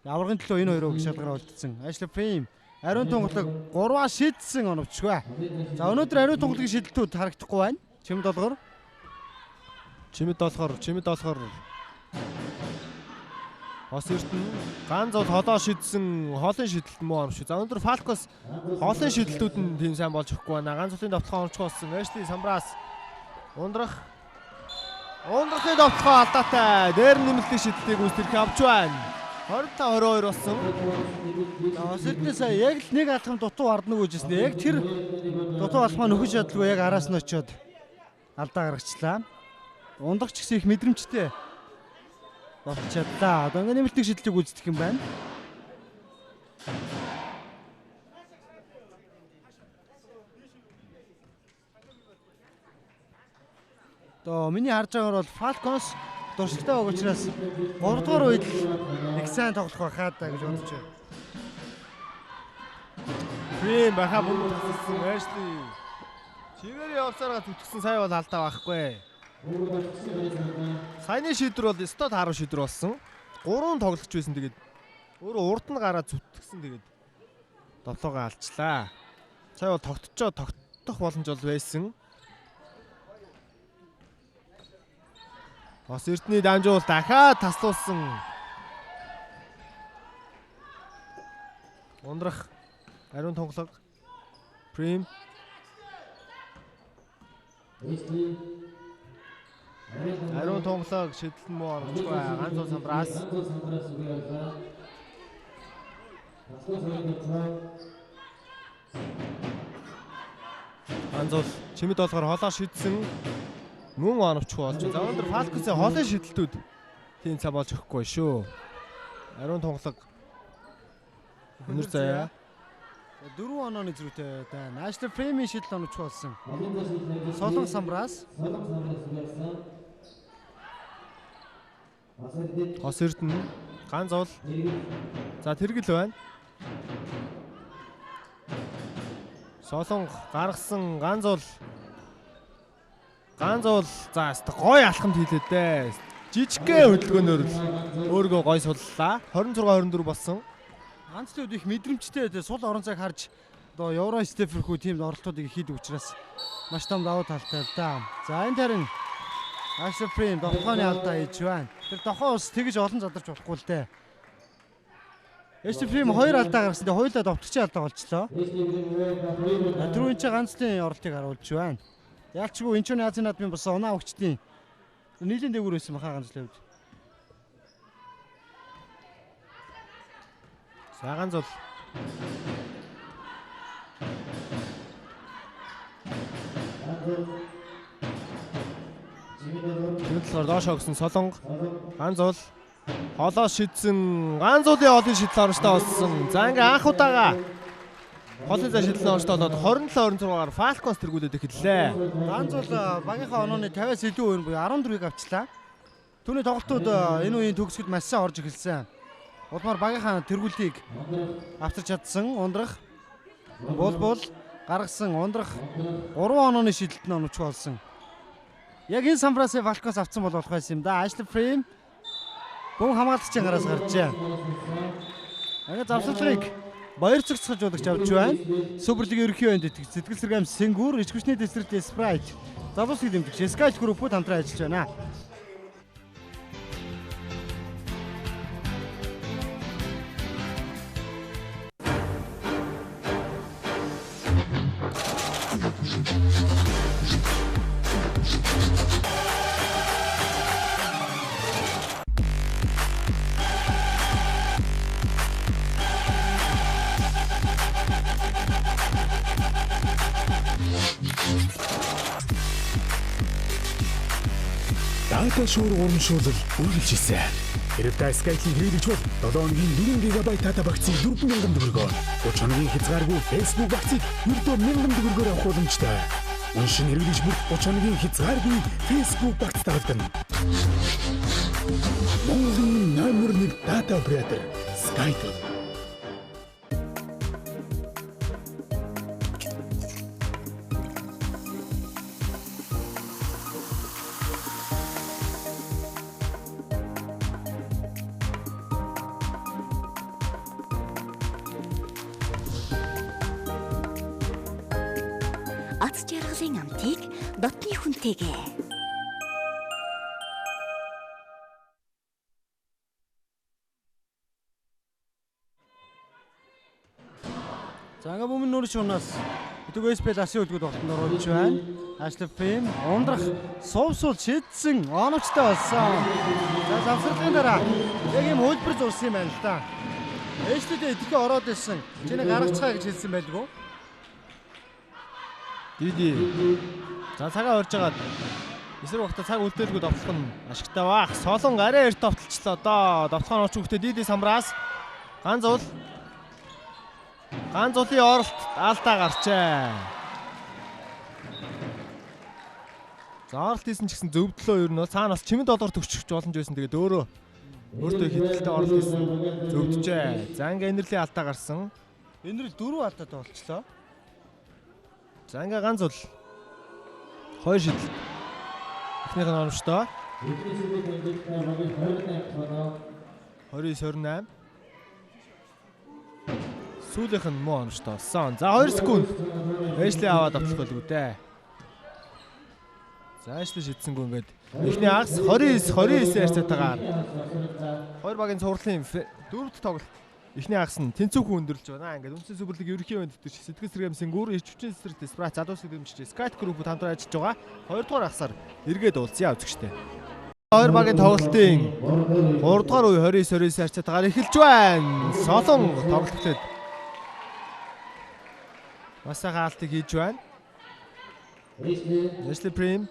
аврагын төлөө энэ хоёроо шалгараа үлдсэн. Ashley Freeman ариун тунгалаг 3-аа шийдсэн оновчгүй. За өнөөдөр ариун тунгалагын шийдэлтүүд харагдахгүй байна. Чимд долгор. Хос эрдэн ганц бол холоо шийдсэн хоолын шийдэлт муу оновч. За өнөөдөр Falcons хоолын шийдэлтүүд нь тийм сайн болж өгөхгүй байна. Ганц улсын довтлогоо оновч болсон. Ashley самбраас ундрахын довтлогоо алдаатай. Дээр нэмэлтийн шийдэлтийг үүсгэх авч байна. 25-22 болсон. Хос эрдэн сая яг л нэг алхам дутуу ардна гэжсэн. Яг тэр дутуу алхмаа нөхөж чадлгүй яг араас нь очиод алдаа гаргачлаа. Ундагч гэсэн их мэдрэмжтэй болчихлаа. Одоо ингээ нэмэлтийн шийдлийг үүсгэх юм байна. Одоо миний харж байгаагаар бол Falcons дуршигтай байгаа учраас 3 дугаар үед их сайн тоглох байхаа даа гэж бодож байна. Фрим баха бүгдсэн Ashley. Чигээрээ явсараа зүтгэсэн сая бол алдаа байхгүй. Саяны шийдвэр бол өстой тааруу шийдвэр болсон. 3 тоглогч байсан тэгээд өөрөө урд нь гараад зүтгэсэн тэгээд довтлогоо алчлаа. Сая бол тогтох боломж бол байсан. Бас эрдний дамжуул дахиад таслуулсан. Ундрах ариун тунгалаг Прим ариун тунгалаг шийдэлт муу оновчгүй ганц ул самбраас Ганзуул чимэд болгоор холоо шидсэн мөн оновч болж. За өндөр Falcons-ийн холын шидэлтүүд тийм цаа болж өгөхгүй шүү. Ариун тунгалаг өнөр заяа 4 онооны зөрүүтэй байна. Ashley Frame-ийн шидэл оновч болсон. Солон самраас хос эрдэнэ Ганзуул. За тэргэл байна. Солонго гаргасан Ганзуул. За гоё алхамд хийлээ дээ. Жижигхэн хөдөлгөөнөөр л өөрийгөө гоё суллаа. 26-24 болсон. ганцлууд их мэдрэмжтэй сул орон зайг харж одоо Евро Стефер хүү тиймд оролтуудыг хийдэг учраас маш том давуу талтай л да. За энэ тарин Ashley Frame довхооны алдаа хийж байна. Тэр дохоо ус тэгж олон задарч болохгүй л дээ. Ashley Frame 2 алдаа гаргасан. Хоёулаа довтгочийн алдаа болчлоо. Түрүүн чи ганцлын оролтыг харуулж байна. Яалчгүй энэ ч Азийн наадмын бас унаа өгчдیں۔ Нийлэн дээгүүр байсан баха ганцлын хувьд. За Ганзуул. Тэмдэглэлээр доош өгсөн Солонго. Ганзуул. Холоо шидсэн. Ганзуулын холын шидэл орончтой болсон. За ингээ анх удаага холын зай шидэл орончтой болоод 27-26-аар Falcons тэргүүлээд эхэллээ. Ганзуул багийнхаа онооны 50-аас илүү өөр буюу 14-ыг авчлаа. Түүний тоглолтууд энэ үеийн төгсгөлд маш сайн орж эхэлсэн. Улмаар багийнхаа тэргүүлтийг авчирч чадсан. Ундрах бол гаргасан ундрах 3 онооны шидэлтэн оновч болсон. Яг энэ Сан-Франциско Falcons авсан бол болох байсан юм да. Ashley Frame бүүн хамгаалагчийн гараас гарчээ. Ага завсгалыг баяр цогцолж удагч авч байна. Суперлиг ерөнхий байнд сэтгэл сэргэм Сэнгүр, ичгүчний дэсрэлт Sprite. Залуусыг дэмжигч Sky Group-д хамтран ажиллаж байна. Дата шуур урамшуулал үргэлжилсэн. Хэрэг та Sky-ийн хэрэглэгч бол 7 өдрийн 4 ГБ дата багцыг 4,000 төгрөгөөр, 30 хоногийн хязгааргүй Facebook багцыг ердөө 1000 төгрөгөөр авах боломжтой. Уншин хэрэглэгч бүр 30 хоногийн хязгааргүй Facebook багц тагладаг. Монголын номер 1 дата оператор Sky-tel. Ац жаргалын амтыг дотны хүнтэйгээ. За ингээ өмнө нүүр шунаас Өдөг SPL асын үлгүүд болтонд оруулж байна. Ashley Frame ундрах сувсул шидсэн оновчтой болсон. За завсарлын дараа яг юм хөлбөр зурсан юм байна л да. Ashley-д идэхээ ороод ирсэн. Чиний гаргацгаа гэж хэлсэн байлгүй. Диди. За цагаа орж агаад эсрэг багта цаг үлдээлгүүд автлах нь ашигтай баах. Солон арай эрт авталчлаа одоо. Давтахын орч хөхтэй Диди самраас Ганзуулын оролт алдаа гарчээ. За оролт хийсэн ч гэсэн зөвдлөө ер нь цаанаас чимэд доллар төгсчих боломж байсан. Тэгээд өөртөө хэтгэлтэй оролт хийсэн зөвдөжээ. За ингээ энэрлийн алдаа гарсан. Энэрл 4 алдаатай болчлоо. За ингээ Ганзуул 2 шидэл. Эхнийх нь оновчтой. 29-28. Сүүлийнх нь муу оновчтой болсон. За 2 секунд. Ashley аваад авчлах байлгүй дээ. За Ashley шидсэнгүү ингээд эхний агс 29 ярцаатаагаар 2 багийн цувралын 4-р тоглолт эхний агс нь тэнцүүхэн өндөрлж байна. Ингээд үндсэн суперлиг ерөнхий байнд дэвтэрч сэтгэл сэргэм Сэнгүр, ичвчэн дэсрэлт Sprite залуусыг дэмжиж Sky Group-д хамтран ажиллаж байгаа. 2 дугаар агсаар эргээд уулзъя үзэгчтэй. Хоёр багийн тоглолтын 3 дугаар үе 29-29 харьцаатаагаар эхэлж байна. Солон тоглолтод бас хаалтыг хийж байна. Ashley Prim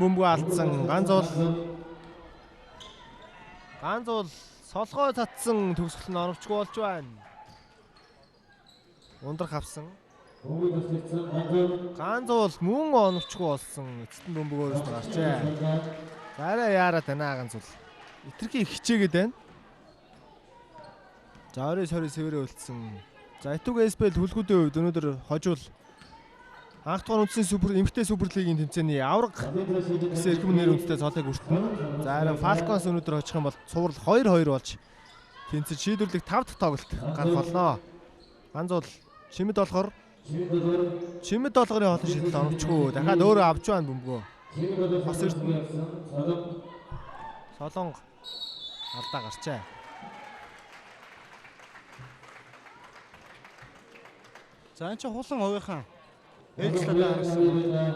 бөмбөг алдсан. Ганц бол солгой татсан төгсгөл нь оновчгүй болж байна. Ундрах авсан. Ганц бол мөн оновчгүй болсон. Эцэст нь бөмбөг өөрөөс нь гарчээ. За арай яараад байна ганц бол. Итерхий хичээгээд байна. За 29-20 сэвэрээ үлдсэн. За Итуг СПЛ хүлгүүдийн хувьд өнөөдөр хожуул анх дугаар үндсэн эмэгтэй суперлигийн тэмцээний авраг гэсэн эрхэм нэр үндэстэй цолыг өртөнө. За харин Falcons өнөөдөр очих юм бол цуврал 2-2 болж тэнцэж шийдвэрлэх 5 дахь тоглолт гарах болно. Ганц бол Чимэд долгорын хоолой шийдэл оновчгүй. Дахиад өөрөө авч байна бөмбөгөө. Бас эрдэнэ. Солонго алдаа гарчаа. За энэ ч хулан хувийнхаа ээлжлэлээ харсан.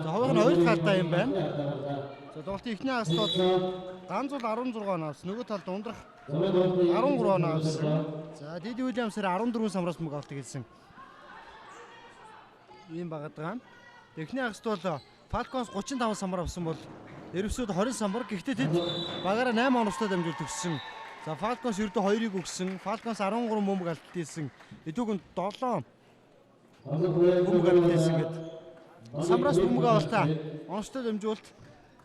За хувийнх нь хоёр талтай юм байна. За тоглолтын эхний хагас бол ганц бол 16 он авсан. Нөгөө талд ундрах 13 он авсан. За Диди Уильямсээр 14 самраас мөг авдаг гэсэн. Ийм багад байгаа. Эхний хагас бол Falcons 35 самар авсан бол Эрвсүүд 20 самар. Гэхдээ тэд багаараа 8 оновчтой дамжуулж төгссөн. За Falcons ердөө 2-ыг өгсөн. Falcons 13 бөмбөг алдсан. Эдүүг нь 7 бөмбөг алдсан гэдэг. Самраас бөмбөг авалтаа оновчтой дамжуулт.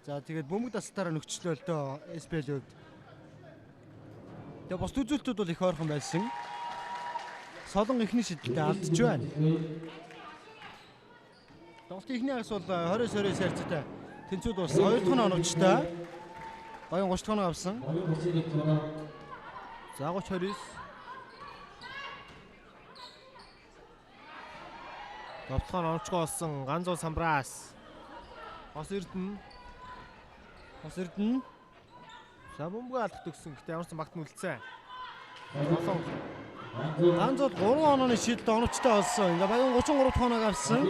За тэгээд бөмбөг дастаараа нөхчлөө л дөө SPL хувьд. Тэгээд бос үзүүлэлтүүд бол их ойрхон байсан. Солон ихний шидэлтэд алдж байна. Тоглолтын эхний хагас бол 20-20 харьцаатай тэнцүүд бас 2 дахь нь оновчтой. Баян 30 дахь авсан. За 30-29. Довтлохоор оновчгүй болсон ганц зуун самбраас. Хос эрдэнэ. За бөмбөг алдах төгсөн. Гэтэ ямарсан багт нь үлдсэн. Ганц бол 3 онооны шийдэлд оновчтой болсон. Ингээ баян 33 дахь оноог авсан.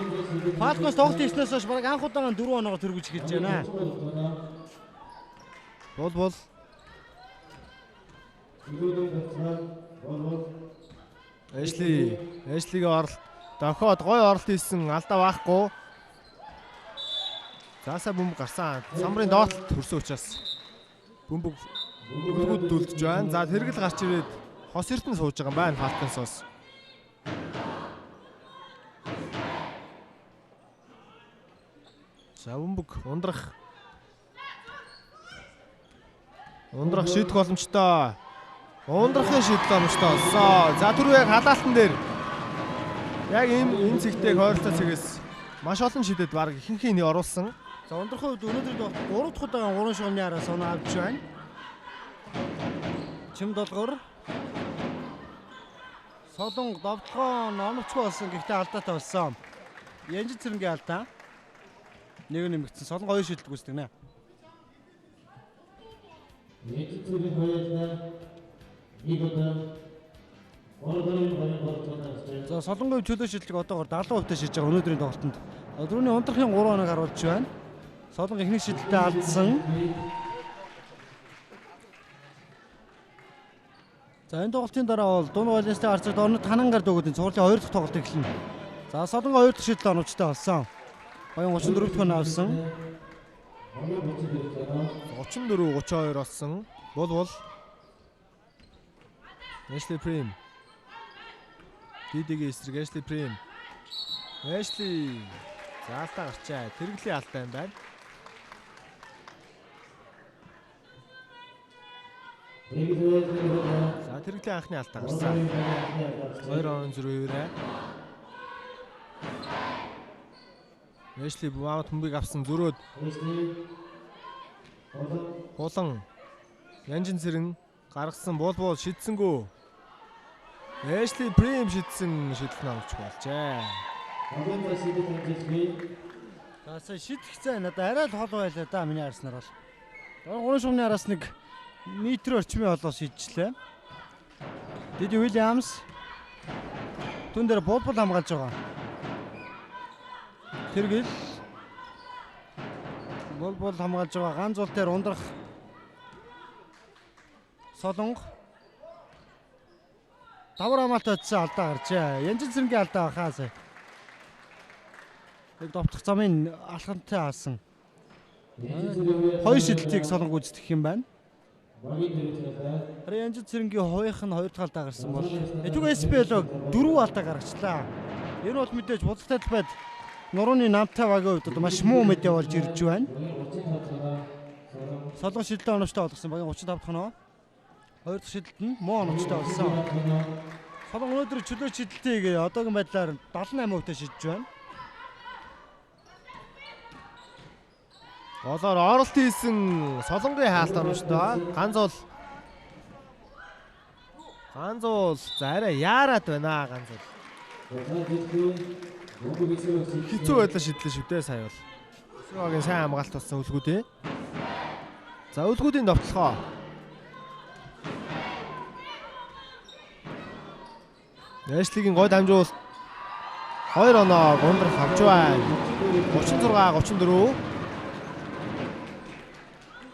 Falcons тоглолтын эхнээс хойш бараг анх удаага 4 оноогоо төргөж эхэлж байна. Бол Ashley-гийн оролт дохоод гой оролт хийсэн алдаа байхгүй. Заасаа бөмбөг гарсан. Самрын доотлолт хөрсөн учраас бөмбөг дүүлдэж байна. За тэргэл гарч ирээд хос эрдэнэ сууж байгаа юм байна Falcons-оос. За бөмбөг ундрах шийдэх боломжтой. Ундрахын шийдэл боломжтой болсон. За түрүү яг халаалтан дээр яг энэ цэгтэйг хойролцоо цэгээс маш олон шидэд баг ихэнхийг нь оруулсан. За ундрахын үед өнөөдөр 3 дахь удаагийн 3 шугамны араас оноо авч байна. Чим долгор Солон довтлогоо оновчгүй болсон. Гэхдээ алдаатай болсон. Янжин цэрэнгийн алдаа. Нэг нэмэгдсэн. Солон гоё шийдэл гүйцэтгэв нэ. За Солонгын чөлөө шийдлийг одоогоор 70% та шийдэж байгаа өнөөдрийн тоглолтод. Өдрөний ундрахын 3 оног харуулж байна. Солонго ихний шийдэлтэй алдсан. За энэ тоглолтын дараа бол Дун Валестэй харцад орнод ханангаар дөгөөд цувралын 2 дахь тоглолт эхэлнэ. За Солонго 2 дахь шийдэл оновчтой болсон. Баян 34 дахь нь авсан. 34-32 болсон. Бол Ashley Prim. Дидигийн эсрэг Ashley Prim. Ashley заалтаа гарчаа. Тэргэлийн алдаа юм байна. За тэргэлийн анхны алдаа гарсан. 2 он зөрөөрэ. Ashley баамт хүмбиг авсан зөрөөд. Хулан Янжин цэрэн гаргасан бол шидсэнгүү. Ashley Prim шидсэн шийдэл нь олж болжээ. За шидэх цай надад арай л хол байлаа да миний харснаар бол. 3 шугамны араас нэг метр орчмын холоос шийдчихлээ. Диди Уильямс түн дээр бол хамгаалж байгаа. Тэргэл Бол хамгаалж байгаа ганц бол дээр ундрах. Солонго. Давар хамгаалт очсон алдаа гарчээ. Янжин Цэрэнгийн алдаа хаа сая. Нэг довтлох замын алхамтай хаасан. Хоёр шидэлтийг Солонго үздэх юм байна. Янжин Цэрэнгийн хоёрх нь хоёр дахь алдаа гарсан бол Этүг СПЛ 4 алдаа гаргачлаа. Энэ бол мэдээж бодлоготой байд нурууны намтай багийн хувьд маш муу мэдээ болж ирж байна. Солонго шидэлтээ оновчтой болгосон багийн 35 дахь нөө. Хоёр дахь шидэлт нь муу оновчтой болсон. Солонго өнөөдөр чөлөө шидэлтийг одоогийн байдлаар 78% шидэж байна. Голоор оролт хийсэн Солонгын хаалт оновчтой. Ганц уул за арай яарад байна ганц уул. Хэцүү байдлаа шидлээ шүү дээ сая бол. Сүүгийн сайн хамгаалт болсон үлгүүдээ. За үлгүүдийн довтлохоо. Нэшлигийн гой дамжуул 2 оноо гундрах авч байна. 36-34.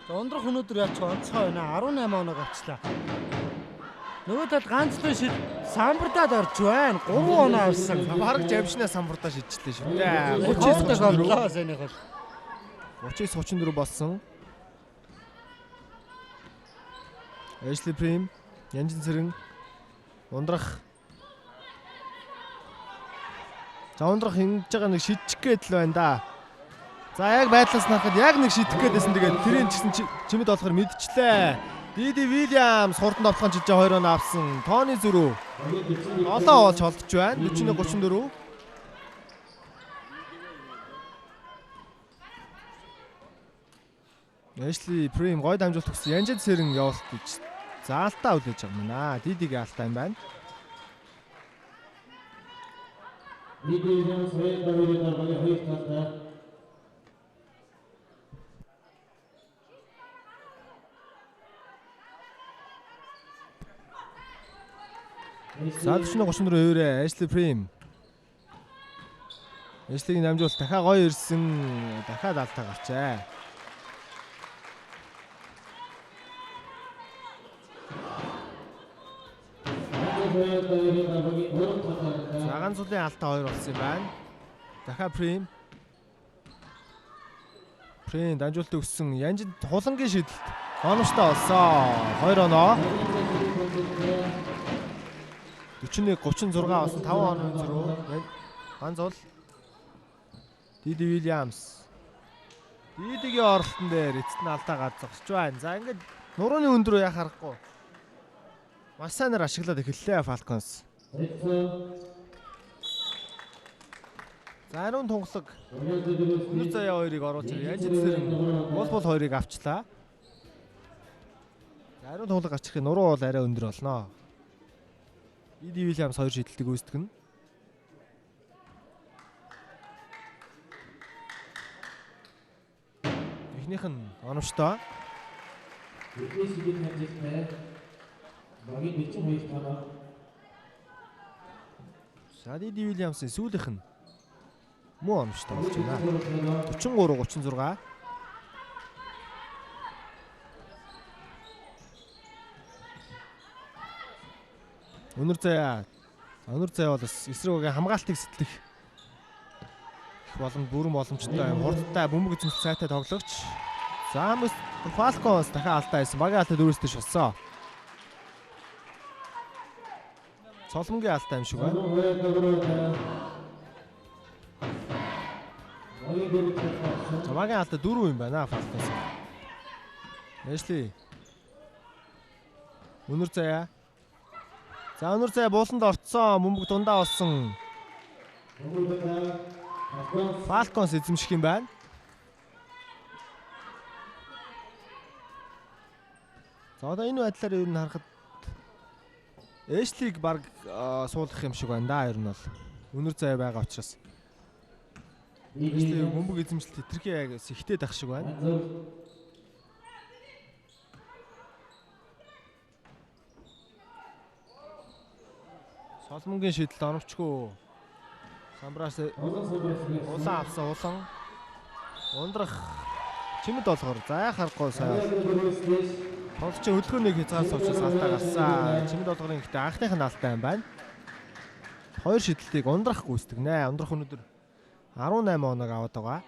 Ундрах өнөөдөр яач онцгой байна. 18 оноо авчлаа. Нөгөө тал ганцлын шид самбардаад орж байна. 3 оноо авсан. Бараг жавшнаа самбардаа шидчихлээ шүү дээ. 39-34 сайных бол. 39-34 болсон. Эшли Прим, Янжин Цэрэн, ундрах. За ундрах ингэж байгаа нэг шидчих гээд л байна да. За яг байдлаас нарахад яг нэг шидэх гээдсэн тэгээд тэрийн чигсэн чимэд болохоор мэдчихлээ. Диди Вильямс хурдан довтлохын чижээ 2 оноо авсан. Тони Зүрүү. Олон олж холдож байна. 41-34. Эшли Прим гой дамжуулт өгсөн. Янжин Цэрэн явуулт гэж заалтаа үлээж байгаа юм аа. Дидигийн алтай юм байна. За 34 Эшли Прим. Эшлигийн дамжуулт дахиад гоё ирсэн. Дахиад алдаа гарчээ. Заган цулын алдаа 2 болсон юм байна. Дахиад Прим. Прим дамжуулт өгсөн. Янжин хулангийн шидэлт оновчтой болсон. 2 оноо. 41-36 болсон 5 оноо зөрөө. Ганц бол Диди Вильямс. Дидигийн оролтон дээр эцэст нь алдаа гарцгач байна. За ингээд нурууны өндрөө яах аргагүй. Маш сайнаар ашиглаад эхэллээ Falcons. За ариун тунгалаг өнөр заяа 2-ыг оруулж Янжин Цэрэн бол 2-ыг авчлаа. За ариун тунгалаг гарч ирэхэд нуруу бол арай өндөр болно. Диди Вильямс 2 шидэлтийг үүсгэнэ. Эхнийх нь оновчтой. Диди Вильямсын сүүлийнх нь муу оновчтой болж байна. 43-36. Өнөр заяа бол эсрэггийн хамгаалтыг сэтлэх их бүрэн боломжтой. Хурдтай бөмбөг эзэмших сайтай тоглогч. За Falcons дахиад алдаа хийсэн. Багийн алдаа 4-өөс дэш болсон. Соломгийн алдаа юм шиг байна. За багийн алдаа 4 юм байна Falcons. Эшли. Өнөр заяа. За өнөр заяа бууланд орцсон. Бөмбөг дундаа болсон. Falcons эзэмших юм байна. За одоо энэ байдлаар ер нь харахад Эшлиг баг суулгах юм шиг байна да ер нь бол. Өнөр заяа байгаа учраас. Эшли бөмбөг эзэмшилт хэтэрхий яг сэхтэй дах шиг байна. Соломонгийн шидэлт оновчгүй. Самбраас улаан авсан улан ундрах Чимэд болгоор. За харахгүй сайн. Тоглогч хөдөлгөөнийг хязгаарсан учраас алдаа гарсан. Чимэд болгоорын ихтэй анхных нь алдаа юм байна. Хоёр шидэлтийг ундрах гүйцэтгэнэ. Ундрах өнөдөр 18 оног аваад байгаа.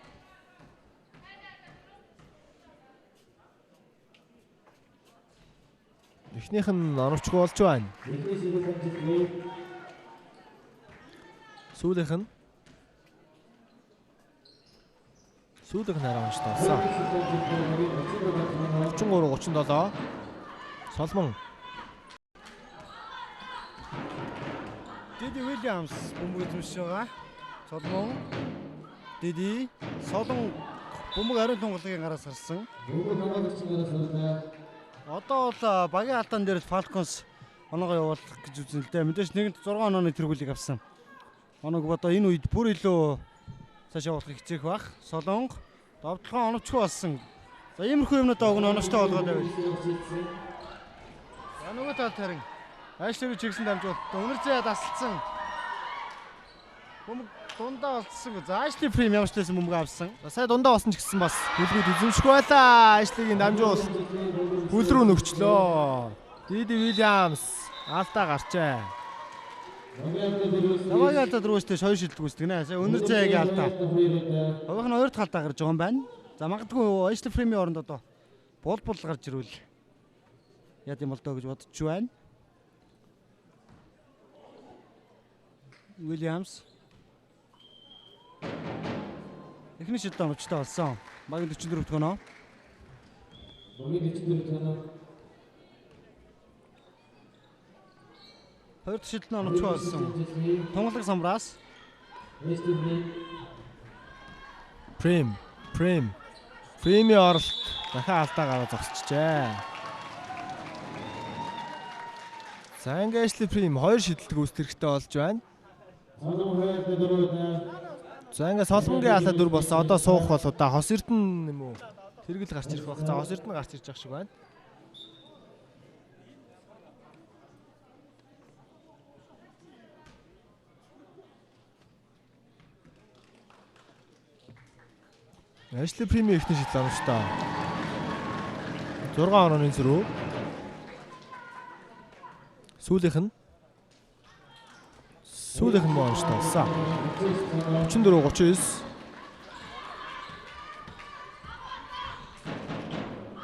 Эхнийх нь оновчгүй болж байна. Сүүлийнх нь арай унштай болсон. 33-37. Соломон. Диди Уильямс бөмбөг эзэмшиж байгаа. Соломон. Диди Солон бөмбөг ариун тунгалгийн гараас гарсан. Одоо бол багийн алдаан дээр Falcons оноогоо явуулах гэж үзэн л дээ. Мэдээж нэгэнд 6 онооны тэргүүлийг авсан. Оноог одоо энэ үед бүр илүү цааш явуулахыг хичээх бах. Солонго довтлогоо оновчгүй болсон. За иймэрхүү юмнуудаа өгнө оновчтой болгоод байвал. За нөгөө талд харин Айшлиг чигсэн дамжуулт өнөр зээ дасалсан. Бөмбөг дундаа олцсон. За Айшли Прим ямар ч байсан бөмбөг авсан. За сая дундаа болсон ч гэсэн бас хөлгүүд эзэмшгүй байлаа. Айшлигийн дамжуул хөл рүү нөгчлөө. Диди Уильямс алдаа гарчээ. Намайг алдаад рүүстэй хоёр шидэлт гүйцэтгэнэ. Сая өнөр зээгийн алдаа. Хувийнх нь хоёр дахь алдаа гарч байгаа юм байна. За магадгүй Айшли Примийн оронд одоо бул гарч ирвэл яа гэм бол доо гэж бодож байна. Уильямс. Эхний шидэлт оновчтой болсон. Багийн 44 дэх оноо. Хоёр дахь шидэлт нь оновчтой болсон. Тунгалаг самраас. Прими оролт дахиад алдаа гараад зогсчихжээ. За ингээ Айшли Прим хоёр шидэлт гүйцэтгэхтэй болж байна. За ингээ Соломонгийн алдаа 4 болсон. Одоо суух бол удаа Хос Эрдэнэ юм уу? Тэргэл гарч ирэх байх. За Хос Эрдэнэ гарч ирж байгаа шиг байна. Айшли Прими ихний шидэл оновчтой. 6 онооны зөрүү. Сүүлийнх нь оновчтой болсон. 34-39.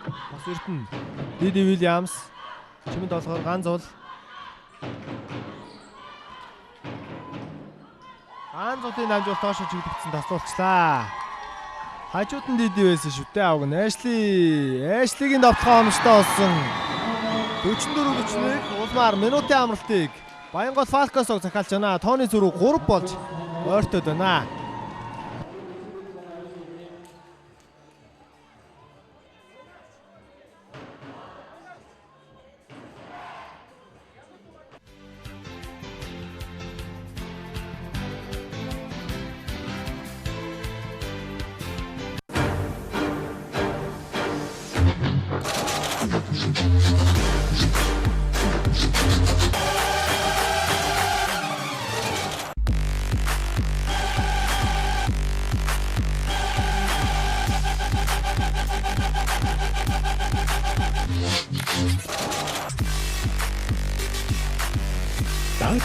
Хос Эрдэнэ. Диди Уильямс. Чимэд болгоор ганцуул. Ганцуулын дамжуул тоош чиглэгдсэн таслуулчлаа. Хажууд нь Диди байсан шүү дээ авг нь. Айшлигийн довтлогоо оновчтой болсон. 44-41 улмаар минутын амралтыг Баянгол Falcons-ог захиалж байна. Тооны зөрүү 3 болж ойртоод байна.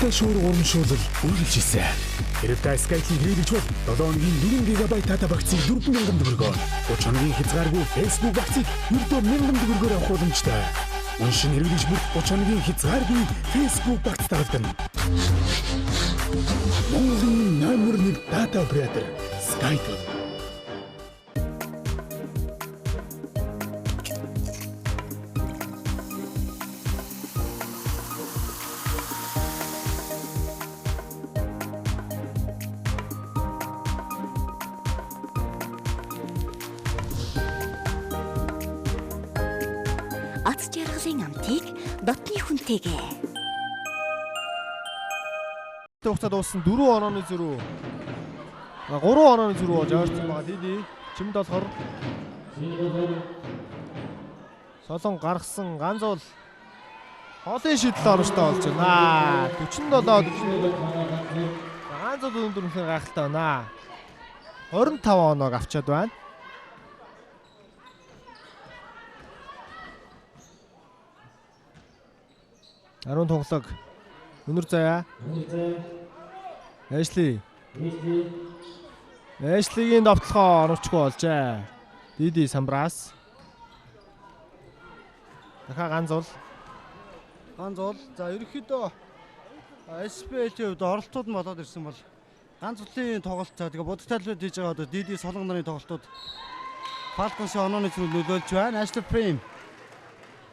Дата шуурга урамшуулал үргэлжилсэн. Хэрэг та Skype-ийг хэрэглэж бол 7 өдрийн 4 ГБ дата багцыг 4,000 төгрөгөөр, 30 хоногийн хязгааргүй Facebook багцыг ердөө 1,000 төгрөгөөр авах боломжтой. Уншин хэрэглэж бүр 30 хоногийн хязгааргүй Facebook багц тагладаг. Монголын номер 1 дата оператор Skype. От жаргалын амтыг дотны хүнтэйгээ. Хугацаа дууссан 4 онооны зөрүү. 3 онооны зөрүү болж ойрсон байгаа. Диди чимд болохоор Солон гаргасан ганцуул хоолын шидэл оновчтой болж байна. 47-44. Ганцуул өндөр үнхээр гайхалтай байна. 25 оноог авчаад байна. Аруун тоглог. Өнөр заяа. Эшли. Эшлигийн довтлохоо оновчгүй болжээ. Диди Самбрас. Дахиад ганцуул. За ерөнхийдөө SPL-ийн хувьд оролтууд нь болоод ирсэн бол ганц үллийн тоглолт тэгээ бодит тайлбар хийж байгаа одоо Диди Солонгон нарын тоглолтууд Falcons-ийн онооны зүйл нөлөөлж байна. Ashley Prim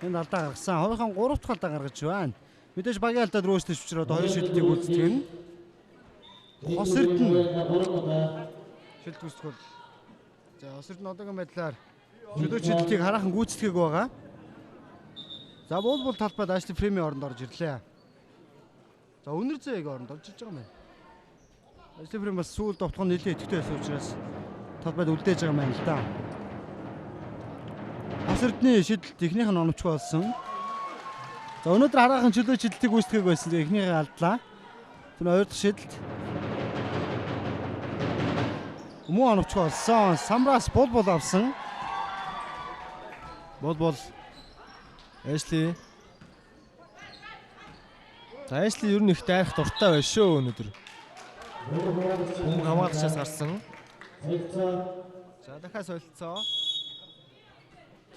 энэ алдаа гаргасан. Хоёрхан 3 дахь алдаа гаргаж байна. Мэдээж багийн алдаад рөөсдөж учраас хоёр шилдэг үүсгэн. Хос Эрдэнэ шилдэг үүсгэл. За Хос Эрдэнэ одоогийн байдлаар шилдэг шилдгийг хараахан гүйцэтгээг байгаа. За бол талбайд Ashley Prim-ийн оронд орж ирлээ. За өнөр зээг оронд орж ирж байгаа юм байна. Ashley Prim бас сүүл довтгон нэлээд идэвхтэй байсан учраас талбайд үлдээж байгаа юм байна л да. Хос Эрдэнэ шидэлт эхнийх нь оновчгүй болсон. За өнөөдөр хараахан чөлөө шидэлтийг үүсгээг байсан. Эхнийхээ алдлаа. Тэр хоёр дахь шидэлт. Муу оновчгүй болсон. Самбрас бол авсан. Бол Эшли. За Эшли ер нь их дайрах дуртай байна шүү өнөөдөр. Хүн хамгаалагчаас гарсан. За дахиад солилцоо.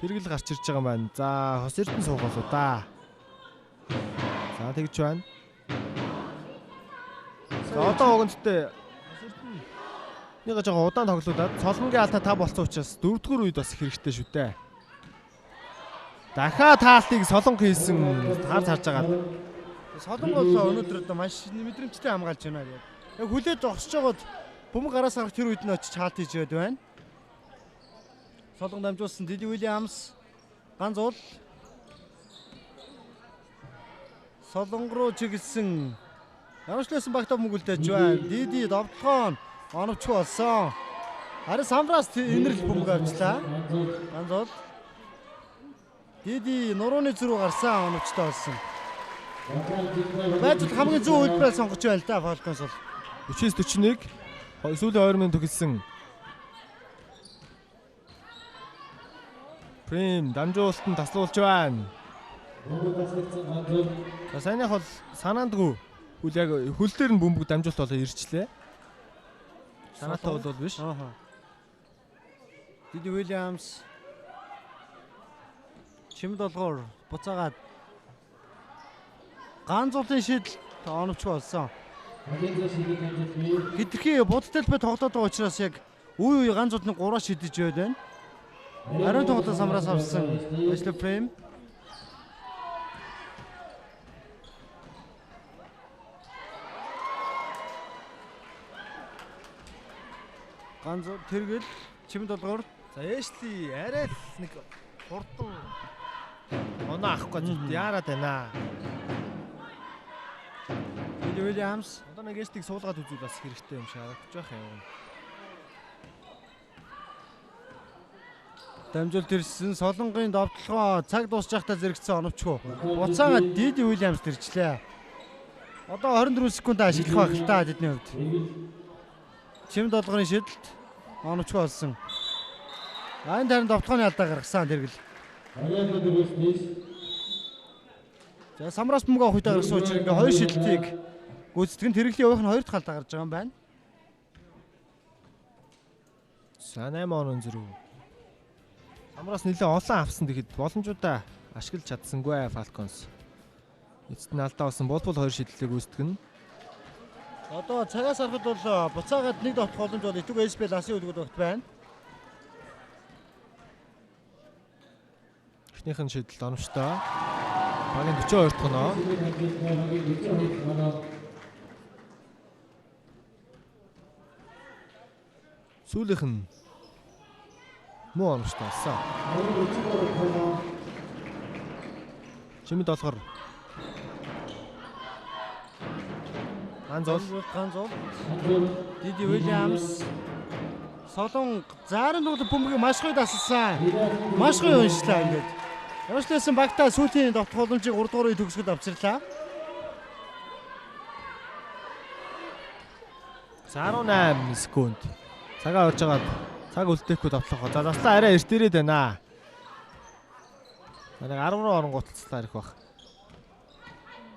Тэргэл гарч ирж байгаа юм байна. За Хос Эрдэнэ суугаалуу да. За тэгж байна. За одоо угандтай Хос Эрдэнэ нэг жоохон удаан тоглуулад Солонгогийн алдаа та болсон учраас 4-р үед бас их хэрэгтэй шүү дээ. Дахиад таалтыг Солонго хийсэн харж байгаа. Солонгос өнөөдөр одоо маш мэдрэмжтэй хамгаалж байна яг. Яг хүлээж зогсож байгаад бөмбөг гараас гарах тэр үед нь очиж хаалт хийж байд байна. Солонгон дамжуулсан Диди Уильямс ганц уул. Солонго руу чиглэсэн ямарчласан багтаа мөнгөлдөөж байна. Диди довтлохоо оновчгүй болсон. Харин Самбрас инэрл бөмбөг авчлаа. Ганц уул. Диди нурууны зүрх гарсан оновчтой болсон. Баажд хамгийн зөв үйлдвэрээ сонгож байна л да Falcons бол. 49-41 сүүлийн 2 минут төгссөн. Prim дамжуулалтанд таслуулж байна. Сайнах бол санаандгүй үл яг хөл дээр нь бөмбөг дамжуулалт болоо ирчлээ. Санаатай бол биш. Диди Уильямс чимд олгоор буцаагаад ганц улын шидэл оновчгүй болсон. Хитрхи будалтай тоглоод байгаа учраас яг үе ганц улын 3-аар шидэж байд байна. Ариун тоглолт Самбрас авсан. Ashley Prim. Ганц тэргэл чимд олгоор За Эшли арай л нэг хурдан оноо авахгүй яарад байна. Диди Уильямс Одоо нэг Эшлиг суулгаад үзүүл бас хэрэгтэй юм шиг харагдаж байх юм. дамжуулт ирсэн Солонгын довтлогоо цаг дуусч байхдаа зэрэгцсэн оновчгүй. Буцаагаад Диди Уильямс төрчлээ. Одоо 24 секунд ашиглах байх л та тэдний хувьд. Чимд долгоны шидэлт оновчгүй болсон. Айн тарин довтлооны алдаа гаргасан тэргэл. За Самбрас бөмбөг авах үедээ гаргасан учраас ингээ хоёр шидэлтийг гүйцэтгэн тэргэлийн уух нь хоёр дахь алдаа гарч байгаа юм байна. За 8 онон зэрэг. Самбрас нэлээд олон авсан тэгэхэд боломжуудаа ашиглаж чадсангүй Falcons. Эцэст нь алдаа болсон бол хоёр шидлэлийг үүсгэн. Одоо цагаас харахад бол буцаагаад нэг довтлох боломж бол итг SPL асын үлгүүд багт байна. Эхнийх нь шидэлт оновчтой. Багийн 42 дахь оноо. Сүүлийнх нь муу оновчтой болсон. Чимэд олгор. Ганцол. Диди Уильямс Солон заарын дуул бөмбөгийг маш гоё дасалсан. Маш гоё уншлаа ингээд. Ямарчласан багтаа сүүлийн довтлох боломжийг 3 дугаарыг төгсгөл авчирлаа. 18 секунд. Цагаа орж агаад цаг үлдээхгүй довтлох. За заслаа арай эрт ирээд байна. Нэг 10 руу оронгуутцлаар их баг.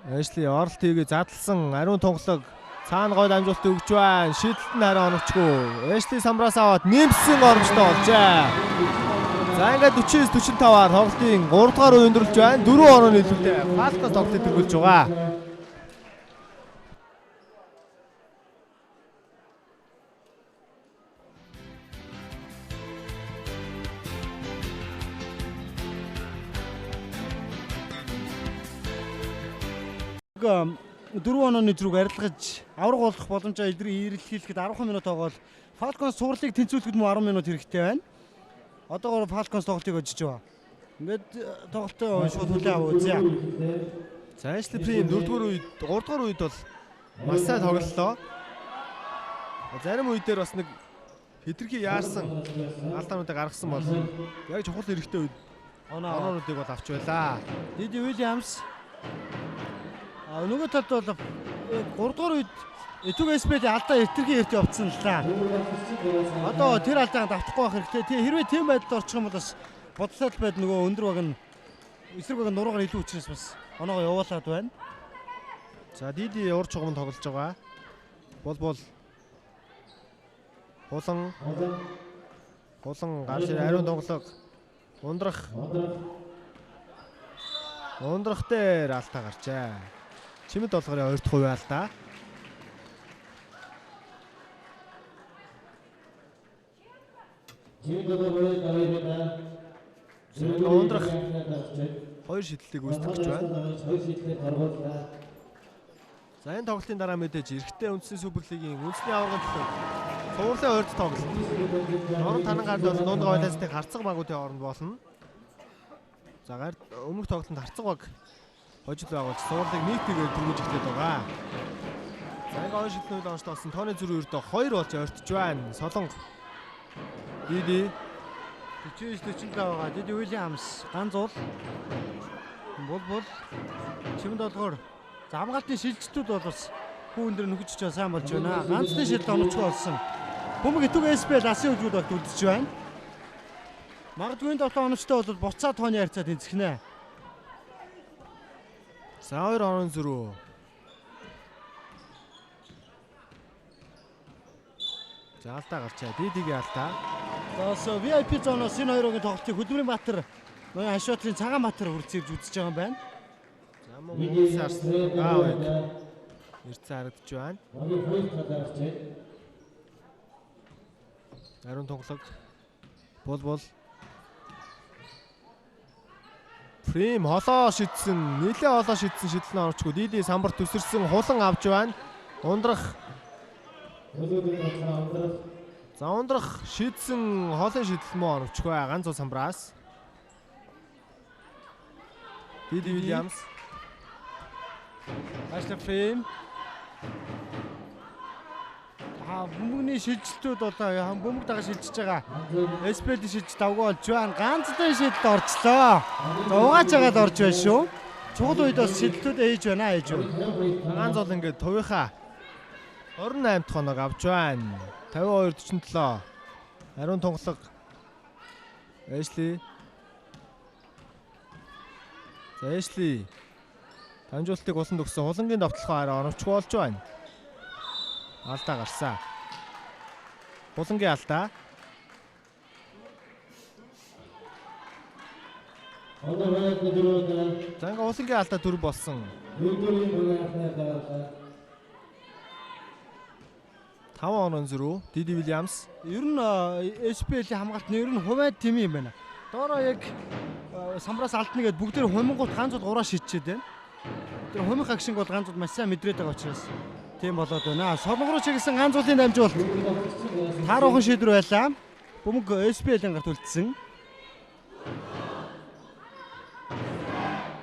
Эшли оролт хийгээ задлсан ариун тунгалаг цаана гол амжилт өгч байна. Шидэлт нь харин оновчгүй. Эшли самраас аваад нэмсэн оромжтой болжээ. За ингээд 49-45-аар тоглолтын 3 дугаар үе өндөрлөж байна. 4 оноо нийлүүлээ. Фалкос тоглолтыг төгөлж байгаа. Дөрвөн онооны зүрх арилгаж авраг болох боломжоо илэрхийлэхэд 10 минут тоглол Falcons сурлыг тэнцвүүлэхэд мөн 10 минут хэрэгтэй байна. Одоогоор Falcons тоглолтыг өжиж байгаа. Ингээд тоглолтоо шууд хүлээн аваа үзье. За Эшли Прим 4-р үед 3-р үед бол маш сайн тоглолоо. Зарим үед дээр бас нэг хэтэрхий яарсан алдаануудыг гаргасан бол яг чухал хэрэгтэй үед оноонуудыг бол авч байлаа. Диди Уильямс нөгөө талд бол 3 дугаар үед Этүг СП-ийн алдаа хэтэрхий эрт явцсан л та. Одоо тэр алдааг давтахгүй байх хэрэгтэй. Хэрвээ тийм байдалд орчих юм бол бас бодлол байд нөгөө өндөр баг нь эсрэг баг нь нуруугаар илүү учраас бас оноогоо явуулаад байна. За Диди урд чугамд тоглож байгаа. Бол Хулан гарч ариун тунгалаг ундрах дээр алдаа гарчээ. Чимэд болгоорын 2 дахь хувь алдаа. Ундрах 2 шидэлтийг үүсгэж байна. За энэ тоглолтын дараа мэдээж эрэгтэй үндэсний суперлигийн үндэсний аваргын төлөө цувралын ойрт тоглолт. Орон танан гард бол дунд гойластыг харцаг багуудын хооронд болно. За гард өмнөх тоглолтод харцаг баг хожил байгуулж цувралыг нийтээр түргэж эхлэдэг байгаа. За ингээ 2 шидэлтний үед онцлог болсон. Тооны зүрх өрдөө 2 болж ойртож байна. Солонго Диди 49-45 байгаа. Диди Уильямс ганц уул бол чимэд болгоор за хамгаалтын шилжилтүүд бол бас хүүн дээр нөхөж чаа сайн болж байна. Ганцны шилд оновчгүй болсон. Бөмбөг Этүг СП асын хөгжүүд болт үлдэж байна. Магадгүй энэ тоглолт оновчтой бол буцаа тооны харьцаа тэнцэхнэ. За 2 оноо зүрх. За алдаа гарчаа. Дидигийн алдаа. За VIP зоноос энэ хоёрын тоглолтыг Хөдөлмөрийн Баатар ноён Ашуутрын Цагаанбаатар хүрцээрж үзэж байгаа юм байна. За мөн сарсан аавыг ирцэн харагдаж байна. Ариун тунгалаг бол Прим холоо шидсэн, нэлээ холоо шидсэн шидэлний оновчгүй. Диди самбар төсөрсөн хулан авч байна. Ундрах шидсэн хоолын шидэл мөн оновчгүй. Ганц уул самбраас. Диди Уильямс. Ашли Прим. Бөмбөгний шилжилтүүд одоо бөмбөг дага шилжиж байгаа. СП-ийн шилжилт давгүй болж байна. Ганцтай шилжилт орчлоо. Угааж байгаад орж байна шүү. Чухал үед бас шилжилтүүд ээж байна ээж үү. Ганц бол ингээд тувынхаа 28 дахь оноог авч байна. 52-47. Ариун тунгалаг Эшли. За Эшли дамжуултыг усан төгсөн хулангийн давталхаа хараа оновчгүй болж байна. Алдаа гарсан. Хулангийн алдаа. За ингээ хулангийн алдаа 4 болсон. 5 оноо зүрх. Диди Уильямс. Ер нь СП-ийн хамгаалт нь ер нь хувайд тим юм байна. Доороо яг самбраас алдна гэдээ бүгдээр хумингууд ганц удаа ураа шидчихэд байна. Тэр хумих агшинг бол ганц удаа маш сайн мэдрээд байгаа учраас тийм болоод байна. Солонго руу чиглэсэн ганц уулын дамжуулалт тааруухан шийдвэр байлаа. Бөмбөг СП-ийн гарт үлдсэн.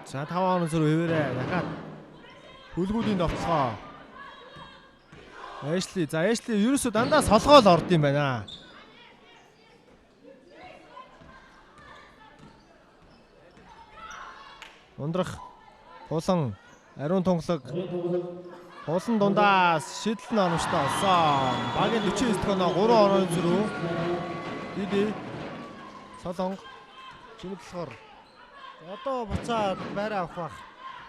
За 5 оноо зүрх хэвээрээ дахиад хөлгүүдийн довтлохоо. Эшли. За Эшли ерөөсөө дандаа солгоол орд юм байна. Ундрах хулан ариун тунгалаг хулан дундаас шидэл нь оновчтой болсон. Багийн 49 дахь оноо 3 оноо зүрх. Диди Солонго чимэд болохоор Одоо буцаад байраа авах бах.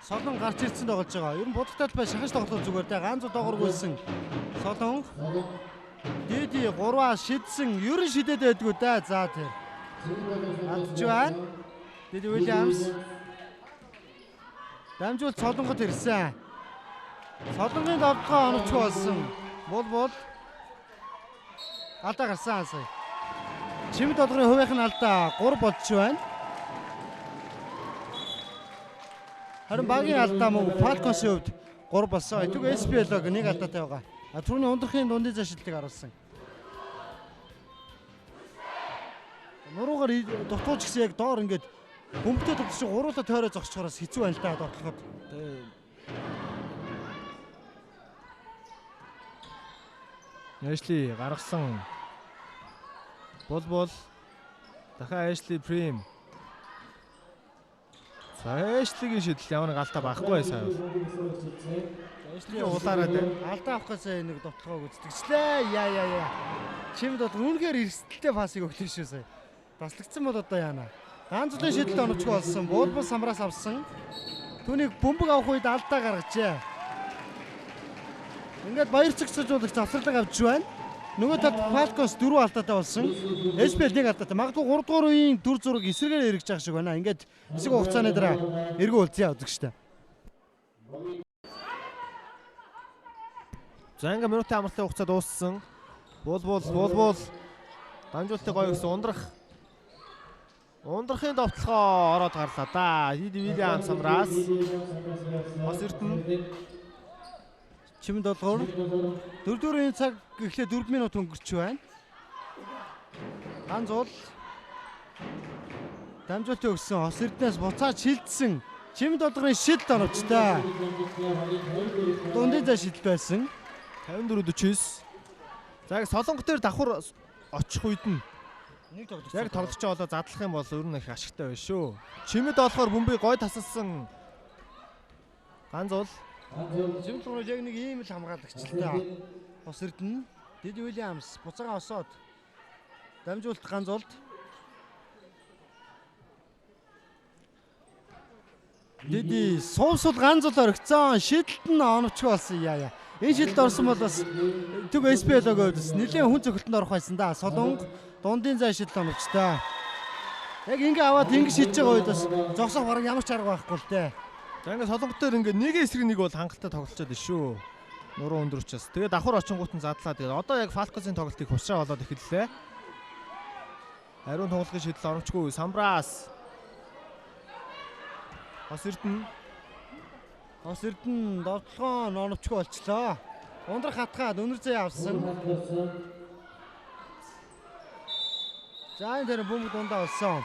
Солон гарч ирсэн тоглож байгаа. Ер нь будагтай бай шахаж тоглох зүгээр те ганц доогоргүйсэн. Солон Диди 3-аа шидсэн. Ер нь шидэд байдгүй да. За тэр. Алдж байна. Диди Уильямс. Дамжуул Солонгод ирсэн. Солонгийн давтгаа оновч болсон. Бол алдаа гарсан сая. Чимэд долгорын хувийнх нь алдаа 3 болж байна. Харин багийн алдаа мөн Falcons-ийн хувьд 3 болсон. Тэгвэл SPL-ог нэг алдаатай байгаа. Түрүүний ундрахын дундын зашилтыг харуулсан. Нуруугаар дутууч гэсэн яг доор ингээд бөмбөгтэй тогтсон гуруула тойроо зогсчоороос хэцүү байна л да дотлоход. Ashley гаргасан. Бол дахиад Ashley Prim. Ashley-гийн шийдэл ямар нэг алдаа байхгүй байсан. Ashley улаараад алдаа авах гэсэн нэг дотлохоо гүйцэтгчлээ. Яа. Чимд бол үнэхээр эрсдэлтэй пасыг өгсөн шүү сая. Таслагдсан бол одоо яана. Ганц зүйлийн шийдэлд оновчгүй болсон. Бол самраас авсан. Түүнийг бөмбөг авах үед алдаа гаргажээ. Ингээд баяр цэгцүүлэгч завсралыг авч байна. Нөгөө талд Falcons 4 алдаатай болсон. SPL 1 алдаатай. Магадгүй 3 дугаар үеийн дүр зураг эсрэгээр эргэж байгаа шиг байна. Ингээд хэсэг хугацааны дараа эргүү үлцэн явдаг штэ. За ингээ минутын амралтын хугацаа дууссан. Бол дамжуултыг гоё гэсэн ундрахын довтлохоо ороод гарлаа да. Диди Уильямс самраас бас эрдэнэ Чимэд долгоор 4-4 цаг эхлээ 4 минут өнгөрч байна. Ганц бол дамжуултыг өгсөн. Хос эрдэнэс буцаад шилжсэн. Чимэд долгорын шилд оновчтой. Дундын зай шилд байсан. 54-49. За яг Солонгот дээр давхар очих үед нь Нэг тоглож. яг тоглогчоо болоо задлах юм бол ер нь их ашигтай байна шүү. Чимэд болохоор бөмбөгийг гой тасалсан. Ганц бол Чимэд долгоор яг нэг ийм л хамгаалагч л та. Хос эрдэнэ. Диди Уильямс буцаага осоод дамжуулт ганц болд. Диди суусал ганц бол оргицсан. Шидэлт нь оновчгүй болсон. Яа. Энэ шидэлд орсон бол бас төг SPL-ог өдс нэлээд хүн цогтөнд орох байсан да. Солонго дундын зай шидэл оновчтой. Яг ингэ аваад ингэ шидэж байгаа үед бас зогсох бараг ямар ч арга байхгүй л дээ. за ингээ Солонгот дээр ингээ нэг эсрэг нэг бол хангалттай тоглолцоод байна шүү. Нуруу өндөр учраас. Тэгээд давхар очингууд нь задлаа. Тэгээд одоо яг Falcons-ийн тоглолтыг хурцаа болоод эхэллээ. Ариун тоглолтын шийдэл оромчгүй Самбраас. Хос эрдэнэ Довтлогоо оновчгүй болчлоо. Ундрах хатгаад өнөр зэй авсан. За энэ дээр бөмбөг дундаа олсон.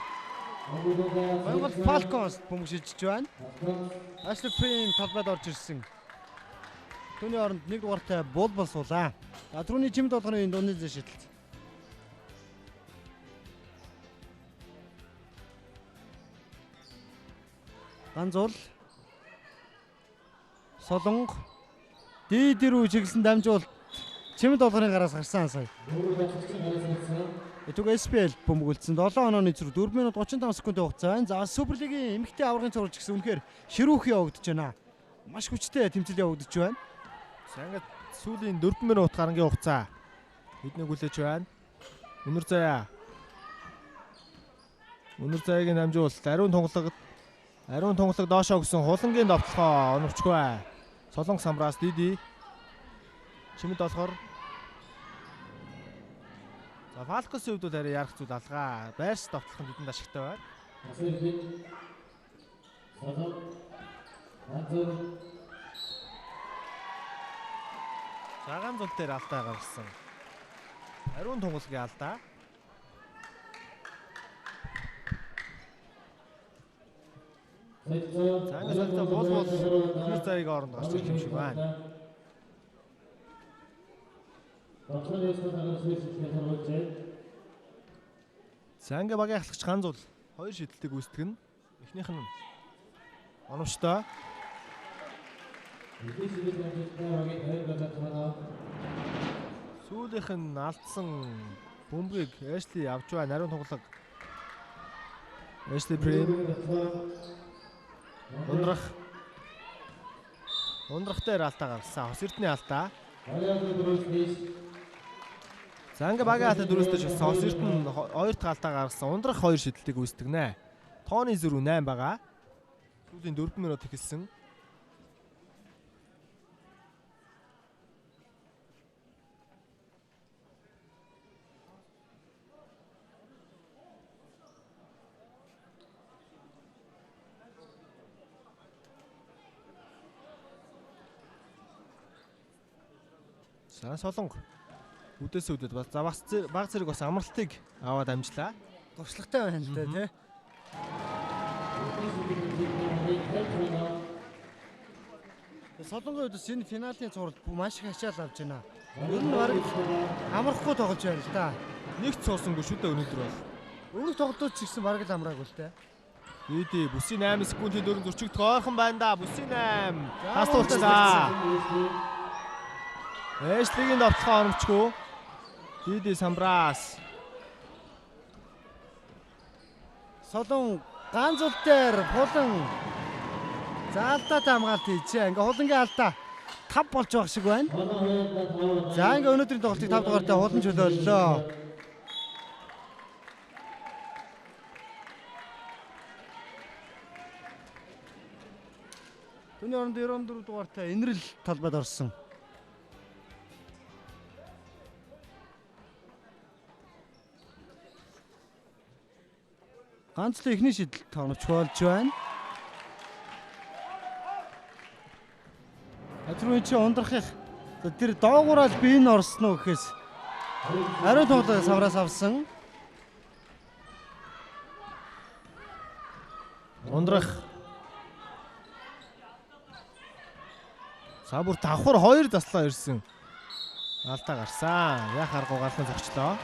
Монгол Falcons бөмбөг шилжиж байна. Ashley Prim талбайд орж ирсэн. Түүний оронд нэг дугаартай бол суулаа. Түрүүний Чимэд долгорын дундын зай шидэлт. Ганц бол Солонго Диди рүү чиглэсэн дамжуулт Чимэд долгорын гараас гарсан сая. Түг SPL бөмбөг үлдсэн 7 онооны зэрэг 4 минут 35 секундын хугацаа байна. За Суперлигийн эмэгтэй аваргын цувралж гэсэн үнэхээр ширүүх явагдаж байна. Маш хүчтэй тэмцэл явагдаж байна. За ингээ сүүлийн 4 минут гарангийн хугацаа эднийг хүлээж байна. Өнөр заягийн дамжуулалт ариун тунгалаг доошоо гисэн хулангийн довтлохоо оновчгүй. Солонго самраас Диди Чимэд болохоор за Falcons-ийн хувьд бол арай ярах зүйл алгаа. Байрс довтлох нь бидэнд ашигтай байна. Цагаан зул дээр алдаа гаргасан. Ариун тунгалгийн алдаа. За ингээд бол өнөр зайг оронд гарч ирэх юм шиг байна. За ингээ багийн ахлагч ганц бол хоёр шидэлтийг үүсгэн. Эхнийх нь оновчтой. Сүүлийнх нь алдсан бөмбөгийг Ashley авч байна. Ариун тунгалаг Ashley Prim ундрах Ундрах дээр алдаа гаргасан. Хос Эрдэнэ алдаа. За ингээ багийн алдаа дөрөвсдөж болсон. Хос Эрдэнэ 2 дахь алдаа гаргасан. Ундрах 2 шидэлтийг үүсгэнэ. Тооны зөрүү 8 байгаа. Сүүлийн 4 минут эхэлсэн. За Солонго үдээс үдэд бас за баг зэрэг бас амралтыг аваад амжлаа. Туршлагатай байна л да тий. Солонгын үдээс энэ финалийн цувралд маш их ачаал авч байна. Ер нь баг амрахгүй тоглож байна л да. Нэгт суусангүй шүү дээ өнөөдөр бол. Өмнөх тоглолтууд ч гэсэн баг л амраагүй л дээ. Ийдээ бүсийн 8 секундын дөрөв зөрчигдөх ойрхон байна да. Бүсийн 8 тас туулчлаа. Эшлигийн довтлохоо оромчгүй. Диди Самбрас. Солон ганц зул дээр хулан заалтаа хамгаалт хийжээ. Ингээ хулангийн алдаа 5 болж байгаа шиг байна. За ингээ өнөөдрийн тоглолтыг 5 дугаартай хулан чөлөөллөө. Түүний оронд 94 дугаартай Энэрл талбайд орсон. Ганц л ихний шидэлт тоновч болж байна. Атруу чи ундрахыг тэр доогуураал би энэ орсон уу гэхээс ариун тоглолт савраас авсан. Ундрах. Сабур давхар 2 заслаа ирсэн. Алдаа гарсан. Яг аргагүй галхан зогчлоо.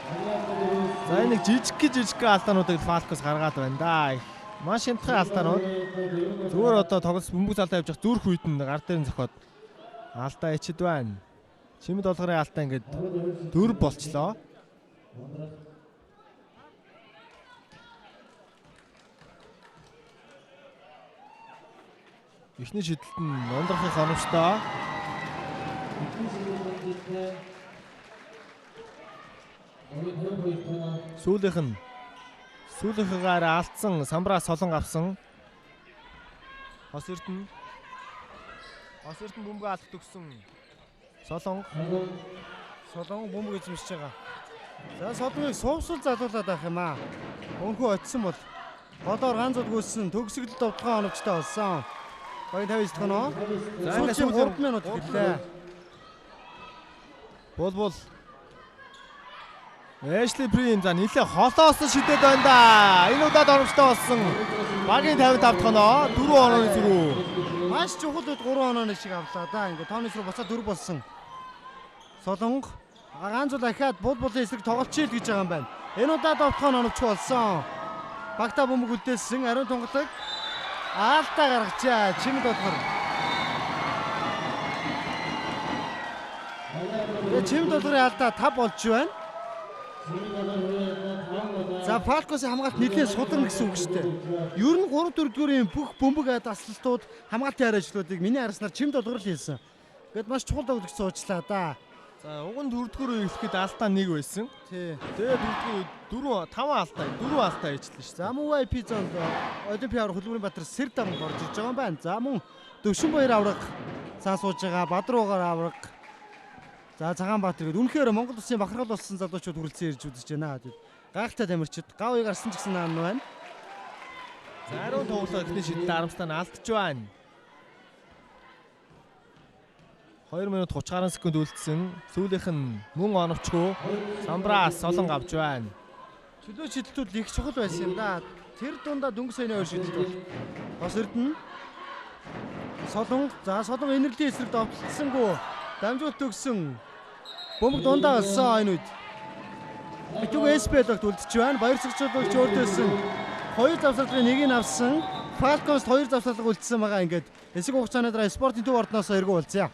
За энэ жижиг алдаануудыг Фалкос гаргаад байна да. Маш хямдхан алдаанууд. Зүгээр одоо тоглолт бөмбөг залдаа явж явах зүрх үйд нь гар дээр нь зохиод алдаа ичэд байна. Чимэд болгоны алдаа ингээд 4 болчлоо. Эхний шидэлт нь ундрахын хоногчтой. Сүүлийнхээ алдсан Самбраа Солонго авсан. Хос Эрдэнэ бөмбөг алдах төгсөн. Солонго бөмбөг эзэмшиж байгаа. За Солонгыг суувсал залуулаад авах юм аа. Өнхөө очисон бол голоор ганц зул гүйсэн төгсгөл довтлогоо оновчтой болсон. Багийн 59 дахь нөө. За ингээд сүүлийн 3 минут гэлээ. Бол Эшли Прин за нилээ холоос шидэд байна да. Энэ удаад оромжтой болсон. Багийн 55 дахь оноо 4 онооны зөрүү. Маш чухал үед 3 онооны шиг авлаа да. Ингээд тооны зөрүү бацаа 4 болсон. Солонго ганц зул ахаад булын эсрэг тоглолч ил гэж байгаа юм байна. Энэ удаад довтлогоо оновч болсон. Багтаа бөмбөг үлдээсэн ариун тунгадаг алдаа гаргачаа. Чимэд болгор. Чимэд болгорын алдаа 5 болж байна. За Фалкосын хамгаалт нэлээд судан гэсэн үг шүү дээ. Ер нь 3-4 дуурийн бүх бөмбөг дасалтууд хамгаалтын арайчлуудыг миний харснаар Чимэд болгор л хийсэн. Гэт маш чухал тоглогдсон уучлаа да. За уг нь 4-р эхлэхэд алдаа 1 байсан. Тий. Тэгээд 4 5 алдаа ээжлээ шүү. За мөн VIP зонд Олимпиар Хөлбөрийн Баатар Сэрдам орж иж байгаа юм байна. За мөн Дөвшинбаяр авраг цаа сууж байгаа Бадруугаар авраг. За Цагаанбаатар гэдэг үнэхээр Монгол Улсын бахархал болсон залуучууд хүрэлцэн ирж үзэж байна. Гайхалтай тамирчид гав уяг гарсан ч гэсэн наан байна. За ариун тоглолт эхний шидэлт Арамстан алдж байна. 2 минут 30 гаруй секунд үлдсэн. Сүүлийнх нь мөн оновчгүй Самбраас Солонго авч байна. Чөлөө шидэлтүүд их чухал байсан юм да. Тэр дундаа дөнгөс саяны 2 шидэлт бол Хос Эрдэнэ Солонго за Солонго энерлийн эсрэг довтлсангүй дамжуулт өгсөн. Бөмбөг дундаа олсон энэ үед. Битүүг СПЛ-д үлдэж байна. Баяр цогцолгч өөртөөсөн 2 завсарлагын нэгийг авсан. Фалкост 2 завсарлага үлдсэн байгаа ингээд. Эсэг хугацааны дараа спортын төв ордноос эргүү уулзъя.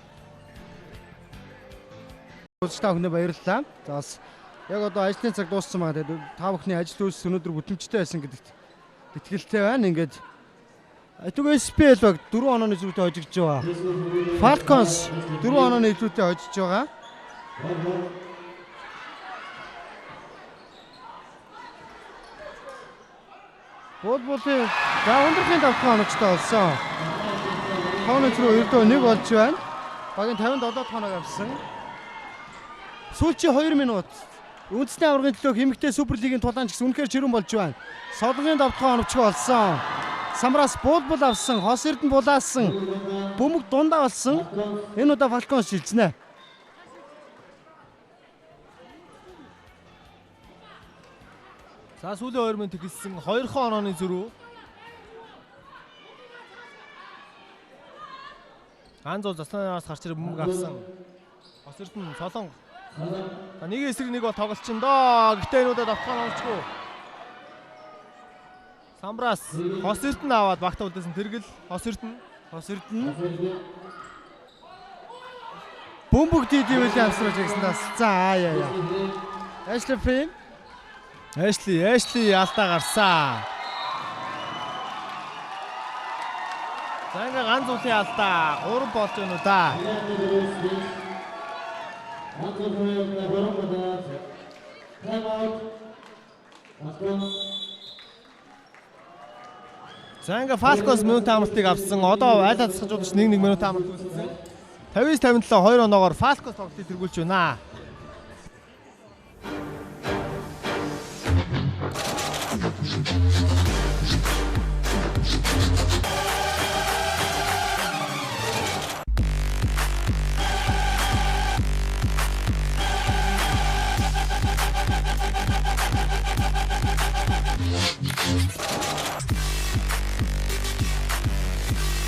Та бүхэнд баярлалаа. За бас яг одоо ажлын цаг дууссан байгаа. Тэгээд та бүхний ажил үйлс өнөөдөр бүтлэмжтэй байсан гэдэгт итгэлтэй байна. Ингээд Итүг SPL баг 4 онооны зүйтэй хожигдж байгаа. Falcons 4 онооны зүйтэй хожигдж байгаа. Футболын за өндрхийн давтхан оногчтой болсон. Тооноч руу ердөө 1 болж байна. Багийн 57 тооног авсан. Сүүлчийн 2 минут. Үндэсний аваргын төлөө хэмэгтэй Суперлигийн тулаанч гэсэн үнэхээр чирүүн болж байна. Солонгийн давтхан оногч болсон. Самраас буулбал авсан, хос эрдэн булаасан. Бөмбөг дундаа болсон. Энэ удаа Falcons шилжнэ. За сүүлийн 2 минут эхэлсэн 2 онооны зөрүү. Ганзуу заснаас гарч ирэх бөмбөг авсан. Хос эрдэн Солонго. За нэг эсрэг нэг бол тоглолчин доо. Гэтэ энэ удаа давтхан оноочгүй. Самбраас хос эрдэн аваад багтаа үлдээсэн тэргэл хос эрдэн. Бөмбөг Диди Уильямс руу жигсэн тас. За яа. Эшли алдаа гарсан. За ингээ ганц үлээ алдаа 3 болж байна уу да. За ингээ Falcons минут амралтыг авсан. Одоо айл хасгажуулагч 1 минут амралт үүссэн. 59-57 2 оноогоор Falcons тоглолтыг тэргүүлж байна.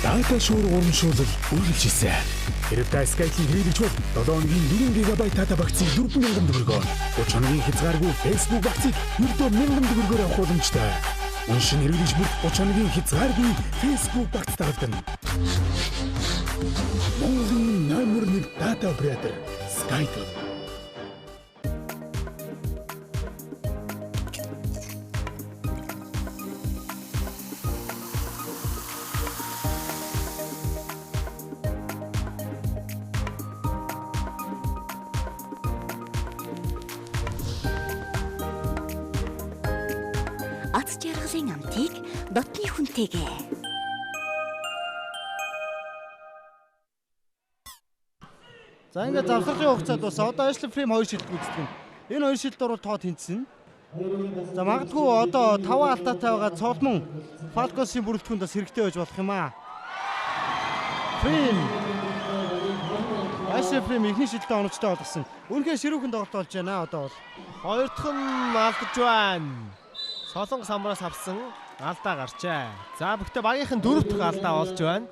Дата шуур урамшуулал үргэлжилсэн. Хэрэг та Skype-ийг хэрэглэж бол 7 өдрийн 4 ГБ дата багцыг 4000 төгрөгөөр, 30 хоногийн хязгааргүй Facebook багцыг ердөө 1000 төгрөгөөр авах боломжтой. Уншин хэрэглэж бүр 30 хоногийн хязгааргүй Facebook багц тагладаг. Монголын номер 1 дата оператор Skype. Аз жаргалын амтыг дотны хүнтэйгээ. За ингээд завсралын хугацаанд бас одоо Ashley Frame 2 шилдэг үздэг. Энэ 2 шилдээр бол тоо тэнцсэн. За магадгүй одоо 5 алдаатай байгаа цолмон Falcons-ийн бүрэлдэхүүнд бас хэрэгтэй байж болох юм аа. Ashley Frame ихний шилдэг оногчтой болгосон. Үнэхээр ширүүхэн тоглолт болж байна одоо бол. Хоёр дахь нь алдаж байна. Солонго самраас авсан алдаа гарчаа. За бүгдээ багийнхан 4 дахь алдаа болж байна.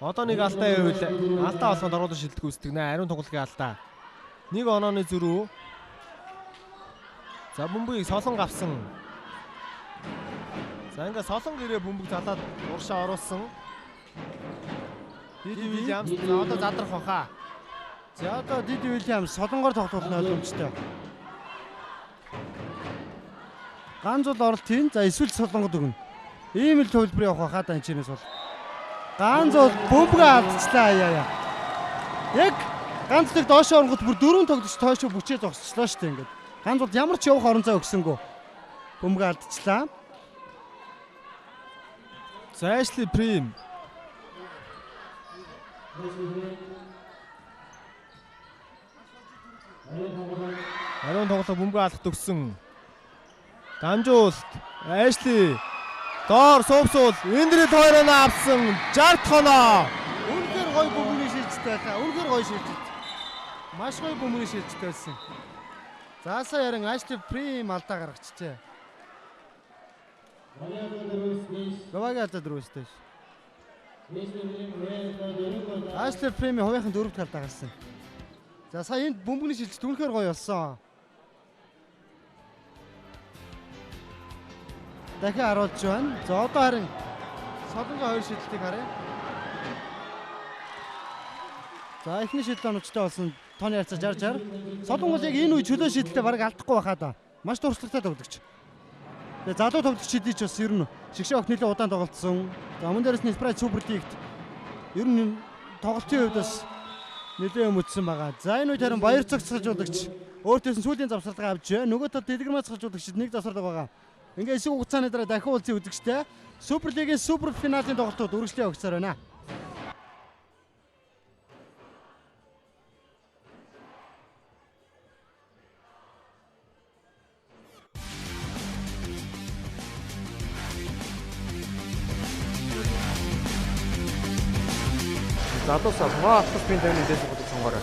Одоо нэг алдаа ивэл алдаа болгонд оруулах шилдэг үүсдэг нэ. Ариун тоглогийн алдаа. 1 онооны зөрүү. За бөмбөгийг Солонго авсан. За ингээ Солонго ирээ бөмбөг залаад уршаа оруулсан. Диди Уильямс одоо задрах баха. За одоо Диди Уильямс Солонгоор тоглох нь ойлгомжтой. Ганц бол оролт хийн. За эсвэл Солонгод өгнө. Ийм л төвлөр явах хаа тань чинээс бол. Ганц бол бөмбөг алдчихлаа яа. Яг ганц л доош оронгот бүр 4 тоглогч тойшоо бүчээ зогсчлаа шүү дээ ингээд. Ганц бол ямар ч явах орон зай өгсөнгөө. Бөмбөг алдчихлаа. За Ashley Frame. Ариун тоглох бөмбөг алдахд өгсөн. Дамжуулт Ashley доор суувсуул Эндрид 2 оноо авсан 60 оноо. Үнэхээр гоё бөмбөгийн шилжтэй байлаа. Үнэхээр гоё шилжтэй. Маш гоё бөмбөгийн шилжтэй байсан. Заасаа ярин Ashley Frame алдаа гаргачихжээ. Гаваага алдаа дөрөвстэй. Ashley Frame хувийнхан 4 дахь алдаа гарсан. За сая энд бөмбөгийн шилжт үнэхээр гоё болсон. Дахин харуулж байна. За одоо харин Солонгоо 2 шилжилтийг харъя. За эхний шилжилт оногчтой болсон тооны харьцаа 60-60. Солонгоо яг энэ үе чөлөө шилжилтээ бараг алдахгүй байхаа да. Маш дурслагтай тоглогч. Тэгээ залуу тоглогч хэдий ч бас ер нь Шигшээ охин нэлээд удаан тоглолцсон. За мөн дээрээс нь Sprite Super League-т ер нь тоглолтын хувьд бас нэлээд өмөдсөн байгаа. За энэ үед харин баяр цагсгалжуулагч өөртөөс нь сүүлийн завсралгаа авч байна. Нөгөө талд дэлгэрмээ цагсгалжуулагчид нэг завсралга байгаа. Ингээ эсэг хугацааны дараа дахин уулзсан үзэгчтэй Супер Лигийн супер финалийн тоглолтууд үргэлжлэн явагцаар байна. Залуусаа маа автоспин таны дэс бодож сонгороо.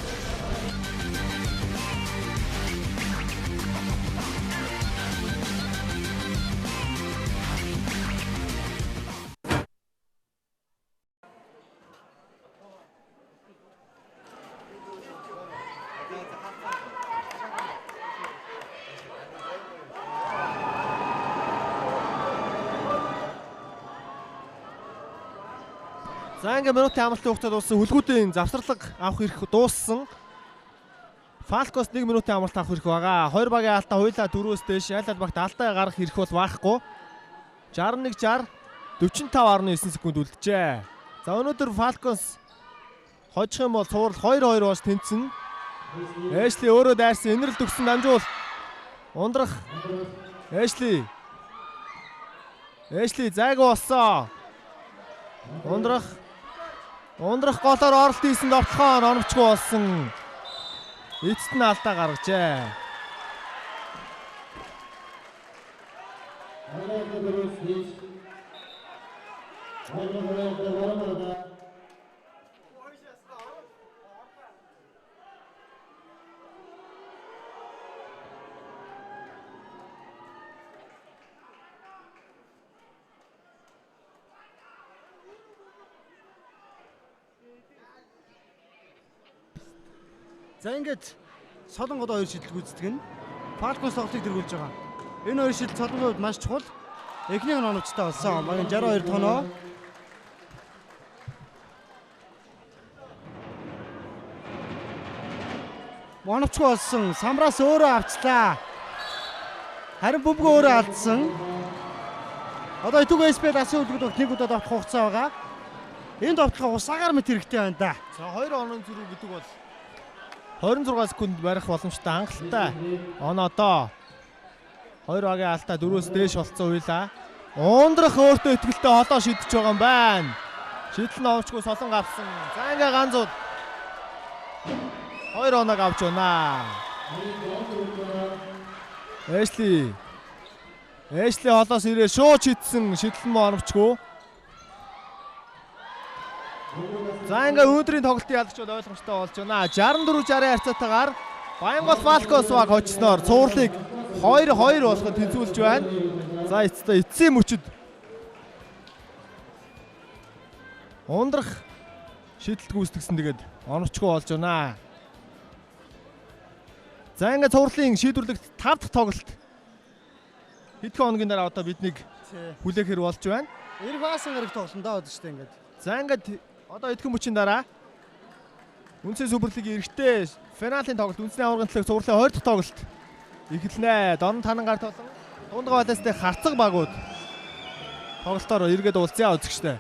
За ингээ минутын амралтын хугацаанд дууссан хүлгүүдийн завсралга авах эрх дууссан. Falcons 1 минутын амралт авах эрх байгаа. Хоёр багийн алдаа хуйлаа 4-өөс дээш аль аль багт алдаа гаргах эрх бол байхгүй. 61-60 45.9 секунд үлджээ. За өнөөдөр Falcons хожих юм бол цуврал 2-2 бооч тэнцэн. Ashley өөрөө дайрсан инэрл төгсөн дамжуул. Ундрах Ashley зайг болсон. Ундрах голоор оролт хийсэн довтлохоо оновчгүй болсон. Эцэст нь алдаа гаргажээ. За ингээд Солонгод хоёр шийдэл гүйцэтгэв нь Falcons тоглолтыг дэргүүлж байгаа. Энэ хоёр шийдэл Солонгод маш чухал. Эхнийх нь оновчтой болсон. Багийн 62 тоноо. Оновчгүй болсон. Самраас өөрөө авчлаа. Харин бөмбөгөө өөрөө алдсан. Одоо Итүг SPL асын үлгүүд нэг удаа давтах хугацаа байгаа. Энэ давталгаа усаагаар мэт хэрэгтэй байна да. За 2 оноо зүрх гэдэг бол 26 секунд барих боломжтой хангалттай. Оноо 2 багийн алдаа 4-өөс дээш болцсон уйлаа. Ундрах өөртөө итгэлтэй холоо шидэж байгаа юм байна. Шидэл нь овчгүй солон авсан. За ингээ ганцууд 2 оног авч байна. Ashley холоос ирээ шууд шидсэн. Шидэл нь оновчгүй. За ингээ өнөөдрийн тоглолтын ялагч бол ойлгомжтой болж байна. 64-60 харьцаатайгаар Баянгол Falcons баг хочсноор цувралыг 2-2 болгоход тэнцвүүлж байна. За эцсийн мөчөд ундрах шийдэлт гүйцэтгсэн тэгээд оновчгүй болж байна. За ингээ цувралын шийдвэрлэгт 5 дахь тоглолт хэдхэн хоногийн дараа одоо биднийг хүлээхэр болж байна. Ирэх баасан хэрэг тоглолтондоо байдаг шүү дээ ингээд. За ингээд одоо эдгээр мөчийн дараа Үндэсний Суперлигийн эрэгтэй финалийн тоглолт үндэсний аваргын төлөөх цувралын 2 дахь тоглолт эхэлнэ. Дорн Танангаар толон Тундга Баластай харцаг багууд тоглолтоор эргээд уулзъя үзэгчтэй.